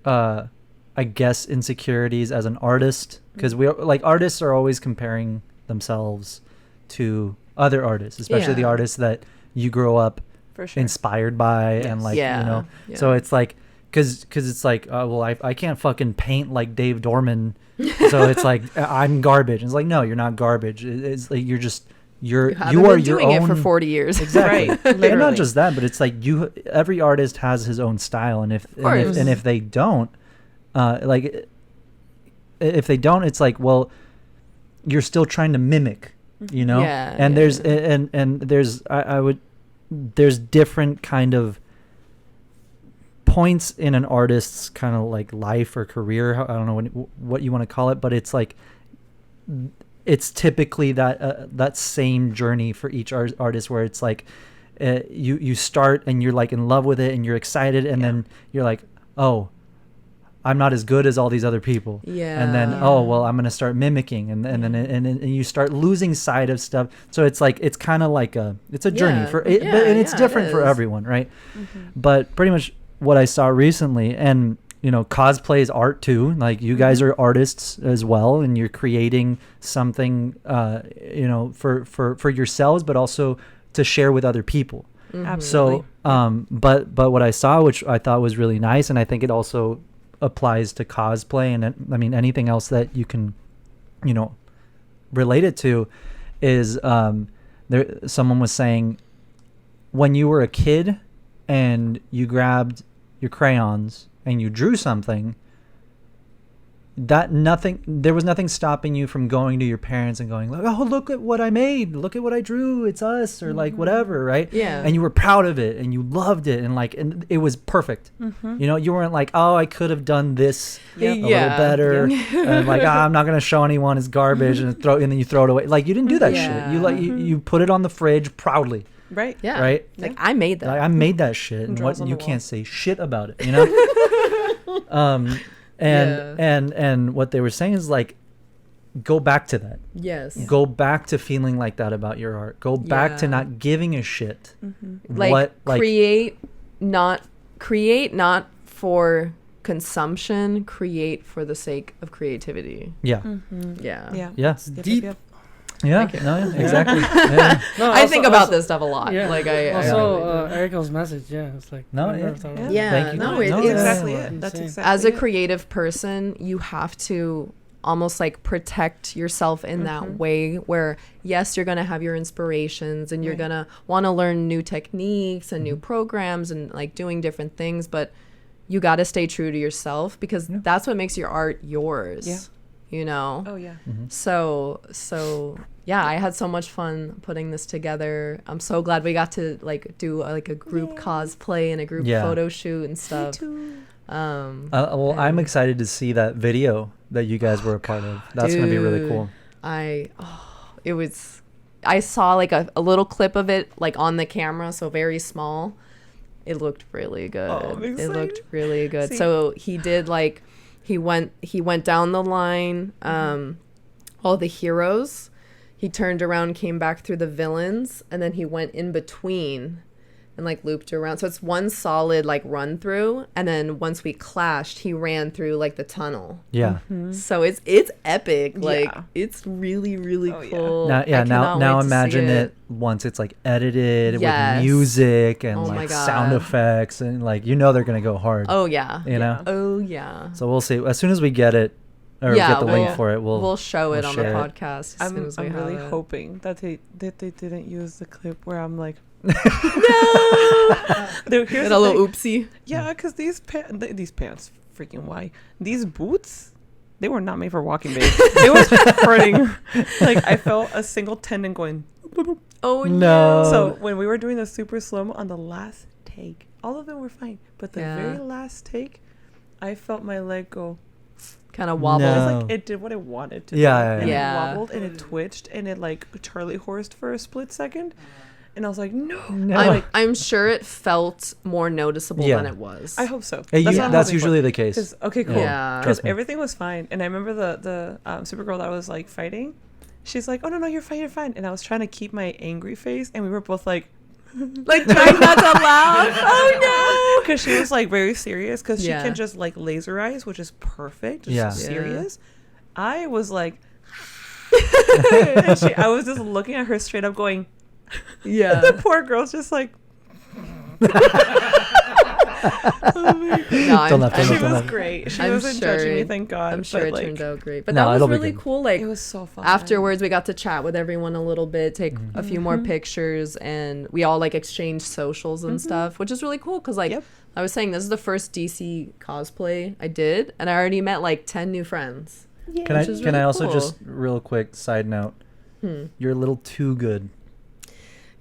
I guess insecurities as an artist, because we like artists are always comparing themselves to other artists, especially the artists that you grow up For sure. inspired by and like you know. So it's like because it's like well I can't fucking paint like Dave Dorman, so it's like I'm garbage. It's like no, you're not garbage. It's like you're just you are your doing own it for 40 years. exactly. Right, And literally. not just that, but it's like every artist has his own style, and if they don't like if they don't, it's like, well, you're still trying to mimic, you know. And there's and there's I would there's different kind of points in an artist's kind of like life or career, I don't know what you want to call it, but it's like it's typically that same journey for each artist where it's like you start and you're like in love with it and you're excited, and then you're like, oh, I'm not as good as all these other people. And then, oh, well, I'm going to start mimicking. And then you start losing sight of stuff. So it's like, it's kind of like it's a journey for it, and it's different for everyone. Right. But pretty much what I saw recently, and, you know, cosplay is art too. Like you guys are artists as well, and you're creating something, you know, for yourselves, but also to share with other people. Absolutely. So, but what I saw, which I thought was really nice, and I think it also applies to cosplay and I mean anything else that you can, you know, relate it to, is someone was saying when you were a kid and you grabbed your crayons and you drew something, there was nothing stopping you from going to your parents and going like, oh, look at what I made, look at what I drew, it's us, or like whatever, right? And you were proud of it and you loved it, and it was perfect. You know, you weren't like, oh, I could have done this a little better, and like, I'm not gonna show anyone, it's garbage, and then you throw it away. Like you didn't do that shit. You like you put it on the fridge proudly. Right. Right. Like I made that. Like, I made that shit, and what on you the can't say shit about it, you know. And what they were saying is like, go back to that. Go back to feeling like that about your art. Go back to not giving a shit. Create not for consumption, create for the sake of creativity. Yeah. Deep. Exactly. No, I think about this stuff a lot. Yeah. Like I also Arakel's message. Yeah, it's like No, never thought about it. Yeah, Thank you. no, That's it's exactly yeah. it. That's Insane. exactly as a it. creative person, you have to almost like protect yourself in that way where yes, you're going to have your inspirations and you're going to want to learn new techniques and new programs and like doing different things, but you got to stay true to yourself because that's what makes your art yours. You know? Oh yeah. So yeah, I had so much fun putting this together. I'm so glad we got to like do a group cosplay and a group photo shoot and stuff. Well, I'm excited to see that video that you guys were a part of. That's going to be really cool. I saw like a little clip of it like on the camera, so very small. It looked really good. Oh, I'm it looked excited. really good. See? So he He went down the line. All the heroes. He turned around, came back through the villains, and then he went in between and like looped around. So it's one solid like run through, and then once we clashed, he ran through like the tunnel. Yeah. So it's epic. Like it's really really cool. Now imagine it once it's like edited with music and like sound effects and like they're gonna go hard. Oh yeah. You know. Oh yeah. So we'll see as soon as we get it. Or get the link for it. We'll show it on the podcast. As soon as we I'm really have it. hoping that they didn't use the clip where I'm like, no. Here's a little oopsie. Yeah, because these pants, freaking why? These boots, they were not made for walking, babe. It was hurting. Like I felt a single tendon going. Oh no! So when we were doing the super slow-mo on the last take, all of them were fine, but the very last take, I felt my leg go. Kind of wobble. No. It's like it did what it wanted to. And it wobbled and it twitched and it like Charlie horsed for a split second, and I was like, no. I'm sure it felt more noticeable than it was. I hope so. That's usually the case. Okay, cool. Yeah. Because everything was fine, and I remember the Supergirl that I was like fighting. She's like, oh no, you're fine, you're fine, and I was trying to keep my angry face, and we were both like. Like trying not to laugh. Oh no! Because she was like very serious. Because she can just like laser eyes, which is perfect. Just serious. I was like, and I was just looking at her straight up, going, yeah. The poor girl's just like. She was great. She wasn't judging me, thank God. I'm sure it turned out great. But that was really cool. Like it was so fun. Afterwards, we got to chat with everyone a little bit, take a few more pictures, and we all like exchanged socials and stuff, which is really cool. Because like I was saying, this is the first DC cosplay I did, and I already met like 10 new friends. Yeah. Can I also just real quick side note? You're a little too good.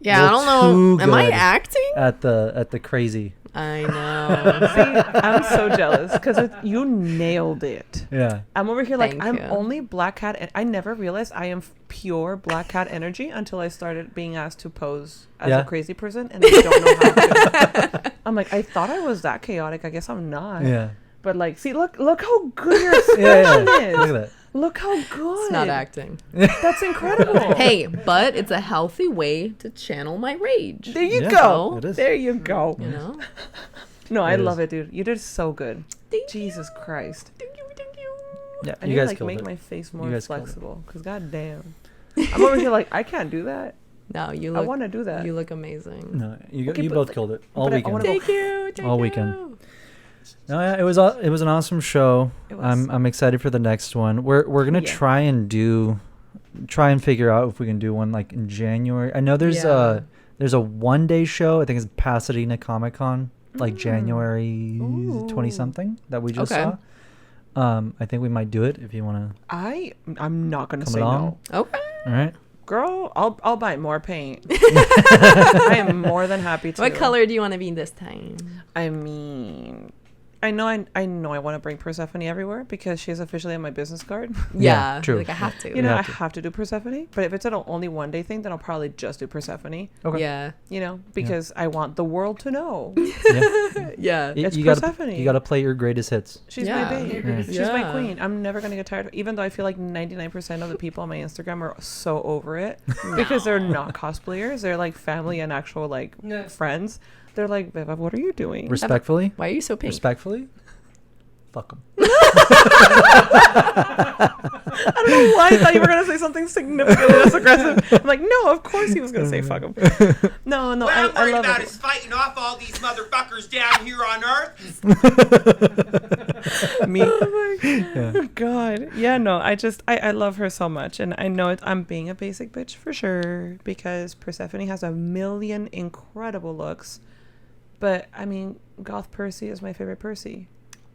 Yeah, I don't know. Am I acting? At the crazy. I know. See, I'm so jealous because you nailed it. Yeah. I'm over here like I'm only black cat, and I never realized I am pure black cat energy until I started being asked to pose as a crazy person, and I don't know how to. I'm like, I thought I was that chaotic. I guess I'm not. Yeah. But like, see, look how good your expression is. Look at that. Look how good. It's not acting. That's incredible. Hey, but it's a healthy way to channel my rage. There you go. It is. There you go. You know? No, I love it, dude. You did so good. Thank Jesus Christ. Thank you. Yeah, I you need guys to like killed make it. my face more flexible. Because goddamn. I'm over here like, I can't do that. No, you look. I want to do that. You look amazing. No, you both killed it all weekend. Thank you. All weekend. No, yeah, it was an awesome show. I'm excited for the next one. We're gonna try and figure out if we can do one like in January. I know there's a 1-day show. I think it's Pasadena Comic Con, like January 20 something that we just saw. I think we might do it if you want to. I'm not gonna say along. no. Okay. All right. Girl, I'll buy more paint. I am more than happy to. What color do you want to be this time? I mean, I know I want to bring Persephone everywhere because she's officially on my business card. Yeah, true. Like I have to. You know, I have to do Persephone. But if it's an only 1-day thing, then I'll probably just do Persephone. Okay. Yeah. You know, because I want the world to know. Yeah. It's you Persephone. You gotta play your greatest hits. She's my babe. Yeah. She's my queen. I'm never gonna get tired. Even though I feel like 99% of the people on my Instagram are so over it because they're not cosplayers. They're like family and actual like friends. They're like, Viva, what are you doing? Respectfully. Why are you so pink? Respectfully. Fuck them. I don't know why I thought you were gonna say something significantly less aggressive. I'm like, no, of course he was gonna say fuck him. No, What I'm I worried love about it. is fighting off all these motherfuckers down here on Earth. Me. Oh God. Yeah, no, I love her so much, and I know I'm being a basic bitch for sure because Persephone has a million incredible looks, but I mean, Goth Percy is my favorite Percy.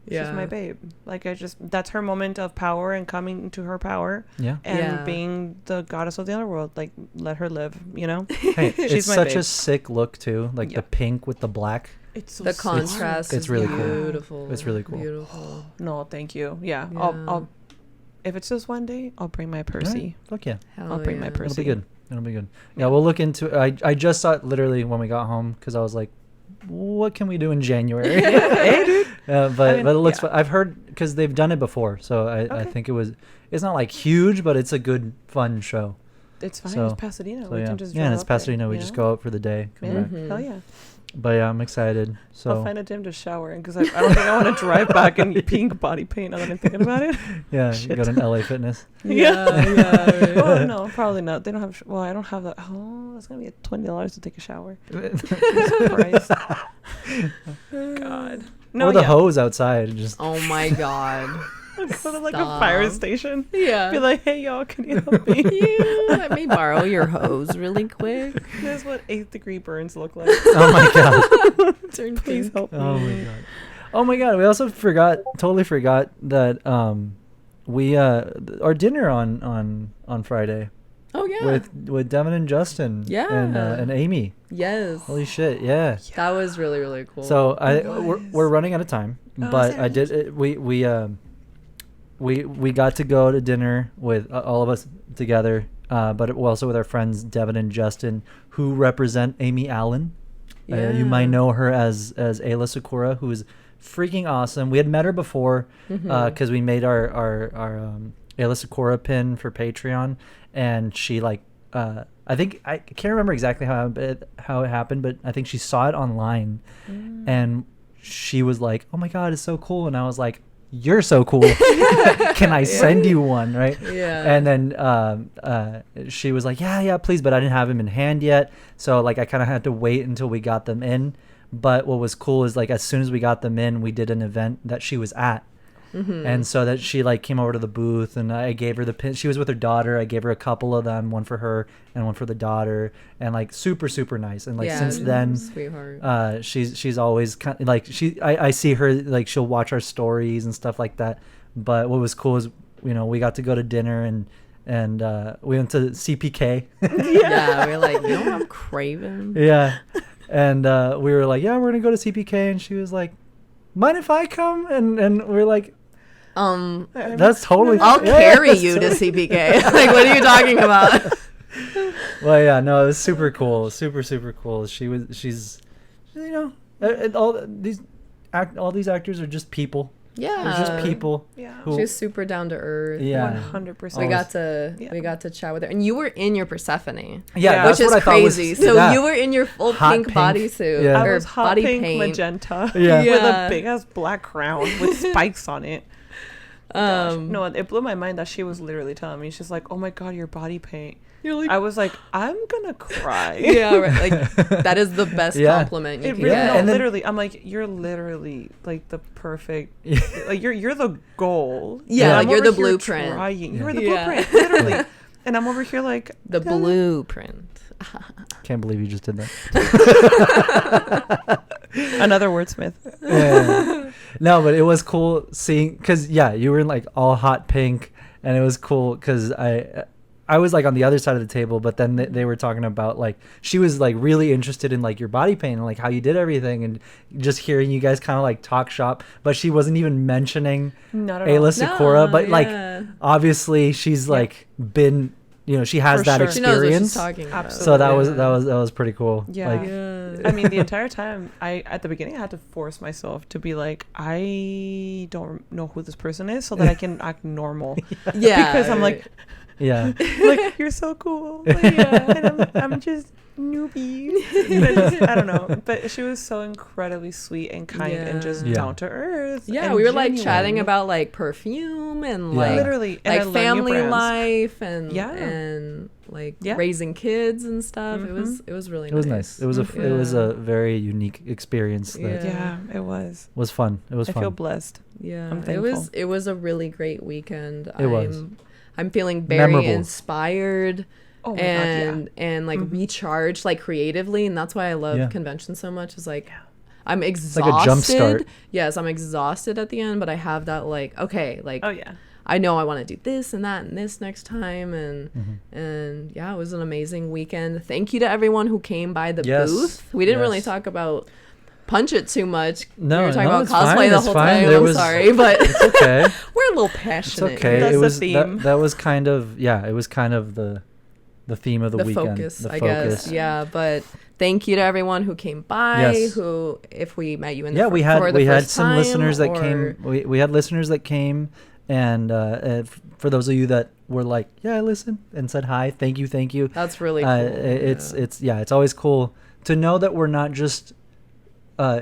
Yeah. She's my babe. Like that's her moment of power and coming to her power. Yeah. And being the goddess of the underworld. Like, let her live, you know? Hey, it's such a sick look too. Like the pink with the black. It's so the contrast. It's really beautiful. Cool. It's really cool. Beautiful. No, thank you. Yeah. I'll if it's just 1 day, I'll bring my Percy. Right. Fuck yeah. I'll bring my Percy. It'll be good. Yeah, we'll look into I just saw it literally when we got home because I was like, what can we do in January? Hey, dude. But it looks. yeah. I've heard because they've done it before, so I think it was. It's not like huge, but it's a good fun show. It's fine. So- It's Pasadena. So We yeah, can just yeah, and drive it's up there, Pasadena. We you just know? go out for the day. Come Yeah. back. Hell yeah. But yeah, I'm excited. So I'll find a gym to shower in because I don't think I want to drive back in pink body paint now that I'm thinking about it. yeah, Shit. go to LA Fitness. Yeah. Oh no, probably not. They don't have. Well, I don't have that. Oh, that's gonna be $20 to take a shower. Jesus Christ. God. No, or the yeah. hose outside. And just Oh my god. Go to like a fire Stop. station. Yeah. Be like, hey y'all, can you help me? Let me borrow your hose really quick. This is what 8th degree burns look like. oh my god. Turn Please pink. help me. Oh my god. Oh my god. We also totally forgot that we our dinner on Friday Oh yeah. with Devin and Justin. Yeah. And Amy. Yes. Holy shit. Yeah. That was really really cool. So It we're running out of time, Oh, but sorry. I did we got to go to dinner with all of us together, but also with our friends Devin and Justin, who represent Amy Allen. You might know her as Ayla Sakura, who is freaking awesome. We had met her before because we made our Ayla Sakura pin for Patreon, and she I think I can't remember exactly how it happened, but I think she saw it online, and she was like, "Oh my god, it's so cool!" And I was like, "You're so cool. Can I send you one?" Right? Yeah. And then she was like, "Yeah, please," but I didn't have him in hand yet, so like I kind of had to wait until we got them in. But what was cool is like as soon as we got them in, we did an event that she was at. And so that she like came over to the booth and I gave her the pin. She was with her daughter. I gave her a couple of them, one for her and one for the daughter, and like super nice. And like Yeah, since then, sweetheart. she's always kind of, like I see her like she'll watch our stories and stuff like that. But what was cool is we got to go to dinner and we went to CPK. Yeah, we were like, you know what I'm craving? Yeah. And we were like, yeah, we're gonna go to CPK, and she was like, mind if I come? And we are like, that's totally I'll yeah, carry that's you to totally- CPK. Like, what are you talking about? Well, yeah, no, it was super cool, super cool. She's all these actors are just people. Yeah, They're just people. Yeah. Who, She's super down to earth. yeah. 100%. We got to chat with her, and you were in your Persephone. Yeah, Which that's is what I thought was- crazy. So yeah. you were in your full Hot pink pink. bodysuit Yeah. I or was hot body pink paint. magenta Yeah. with Yeah. a big ass black crown with spikes on it. Gosh. No, it blew my mind that she was literally telling me, she's like, "Oh my god, your body paint." You're like, I was like, "I'm gonna cry." yeah, right. Like that is the best Yeah. compliment you It can really, Yeah, no, get. and then- literally, I'm like, you're literally like the perfect, like you're the goal. Yeah, And like, I'm you're over the here blueprint. Trying. You're the Yeah. blueprint, literally. And I'm over here like The blueprint. Can't believe you just did that. another wordsmith. Yeah. No, but it was cool seeing, because you were in like all hot pink, and it was cool because I was like on the other side of the table, but then they were talking about like she was like really interested in like your body paint and like how you did everything, and just hearing you guys kind of like talk shop, but she wasn't even mentioning Not at all. Ayla Sakura, but like yeah. obviously she's like been, she has For that sure. She knows what she's experience. talking about. Absolutely. So that Yeah. was pretty cool. Yeah. Like, Yeah. I mean, the entire time, at the beginning, I had to force myself to be like, I don't know who this person is, so that I can act normal. Yeah. Because I'm like, yeah. like you're so cool. Like, and I'm just newbie. I don't know, but she was so incredibly sweet and kind and just Yeah. down to earth. Yeah, and we were like genuine. chatting about like perfume and Yeah. like literally and I like learned new family brands. life and Yeah. and like Yeah. raising kids and stuff. It was really It was nice. It was it was a very unique experience that Yeah, it was. was fun. It was I fun. feel blessed. Yeah, I'm it was a really great weekend. It was. I'm feeling very Memorable. inspired Oh my and like recharged like creatively, and that's why I love Yeah. conventions so much. Is like I'm like a exhausted. jump start. Yes, I'm exhausted at the end, but I have that like okay, like Oh yeah. I know I want to do this and that and this next time, and Mm-hmm. and yeah, it was an amazing weekend. Thank you to everyone who came by the Yes. booth. We didn't really Yes. talk about Punch It too much. No, we were talking no, about it's cosplay fine, the it's whole fine. time. There I'm was- sorry, but It's okay. we're a little It's passionate. okay. That's It the was theme. that was kind of it was kind of the theme of the weekend. Focus, I guess. Yeah, but thank you to everyone who came by. Yes. Who, if we met you in the we had some listeners that or... came. We had listeners that came, and for those of you that were like, yeah, I listened and said hi, thank you. That's really cool. It's always cool to know that we're not just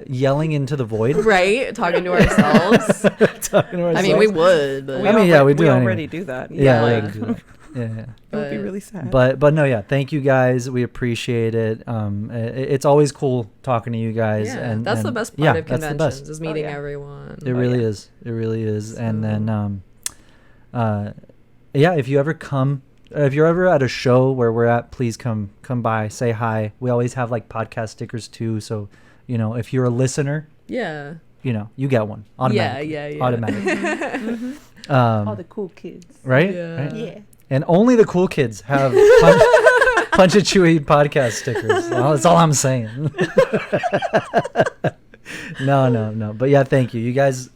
yelling into the void, right? Talking to ourselves. I mean, we would. But we do. We anyway. already do that. Yeah, Yeah. we do that. Yeah. It would be really sad. But no, yeah. Thank you guys. We appreciate it. It's always cool talking to you guys. Yeah, and that's the best part of that's the conventions best. is meeting everyone. It really is. It really is. And then, if you ever come, if you're ever at a show where we're at, please come by, say hi. We always have like podcast stickers too. So, if you're a listener, yeah, you get one automatically. Yeah. Automatically. All the cool kids. Right? Yeah. Right? Yeah. And only the cool kids have Punch a Chewie podcast stickers. Well, that's all I'm saying. No. But yeah, thank you. You guys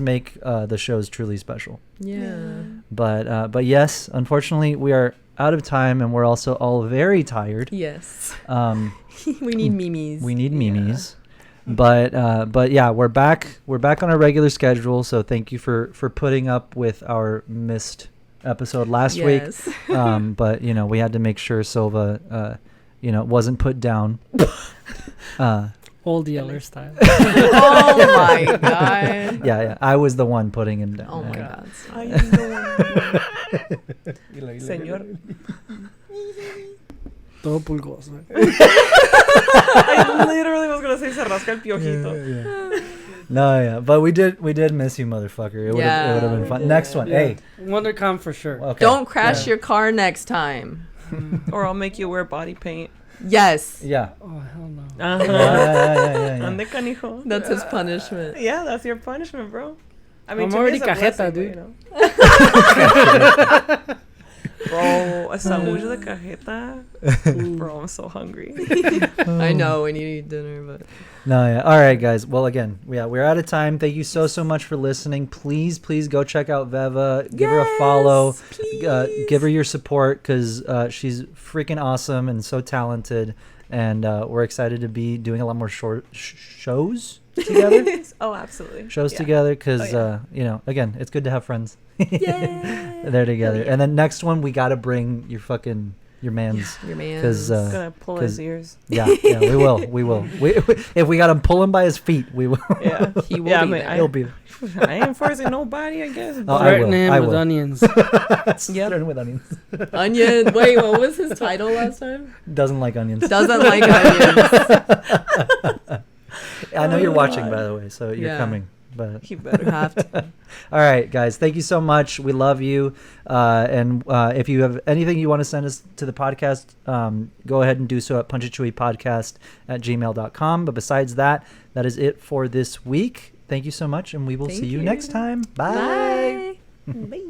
make the shows truly special. Yeah. But yes, unfortunately, we are out of time, and we're also all very tired. Yes. We need memes. We need memes. But yeah, we're back on our regular schedule. So thank you for putting up with our missed episode last week. But we had to make sure Silva wasn't put down. Old Yeller style. Oh my god. Yeah, I was the one putting him down. Oh my god. Señor. Todo pulgoso. I literally was gonna say se rasca el piojito. Yeah. No, yeah, but we did miss you, motherfucker. It would have been fun. Next one, hey. WonderCon for sure. Okay. Don't crash your car next time. Or I'll make you wear body paint. Yes. Yeah. Oh hell no. Yeah. Ande canijo. That's his punishment. Yeah, that's your punishment, bro. I mean, I'm to me already it's a cajeta, blessing, dude. Bro, a sandwich de cajeta. Bro, I'm so hungry. I know we need to eat dinner, but No, yeah. All right, guys. Well, again, we're out of time. Thank you so much for listening. Please go check out Veva. Give her a follow. Give her your support because she's freaking awesome and so talented. And we're excited to be doing a lot more short shows together. Oh, absolutely. Shows together because, again, it's good to have friends. They're together. And then next one, we got to bring your man's. your man. Because gonna pull his ears. Yeah, we will. If we got to pull him by his feet, we will. Yeah, he will be there. He'll be. I ain't forcing nobody, I guess. Oh, Threaten him I with will. onions. Threaten with onions. Onion. Wait, what was his title last time? Doesn't like onions. Doesn't like onions. I know you're watching, by the way, so you're Yeah. coming. But He better Have to. all right, guys, thank you so much. We love you. And if you have anything you want to send us to the podcast, go ahead and do so at punchitchewiepodcast@gmail.com. But besides that, that is it for this week. Thank you so much, and we will see you next time. Bye. Bye. Bye.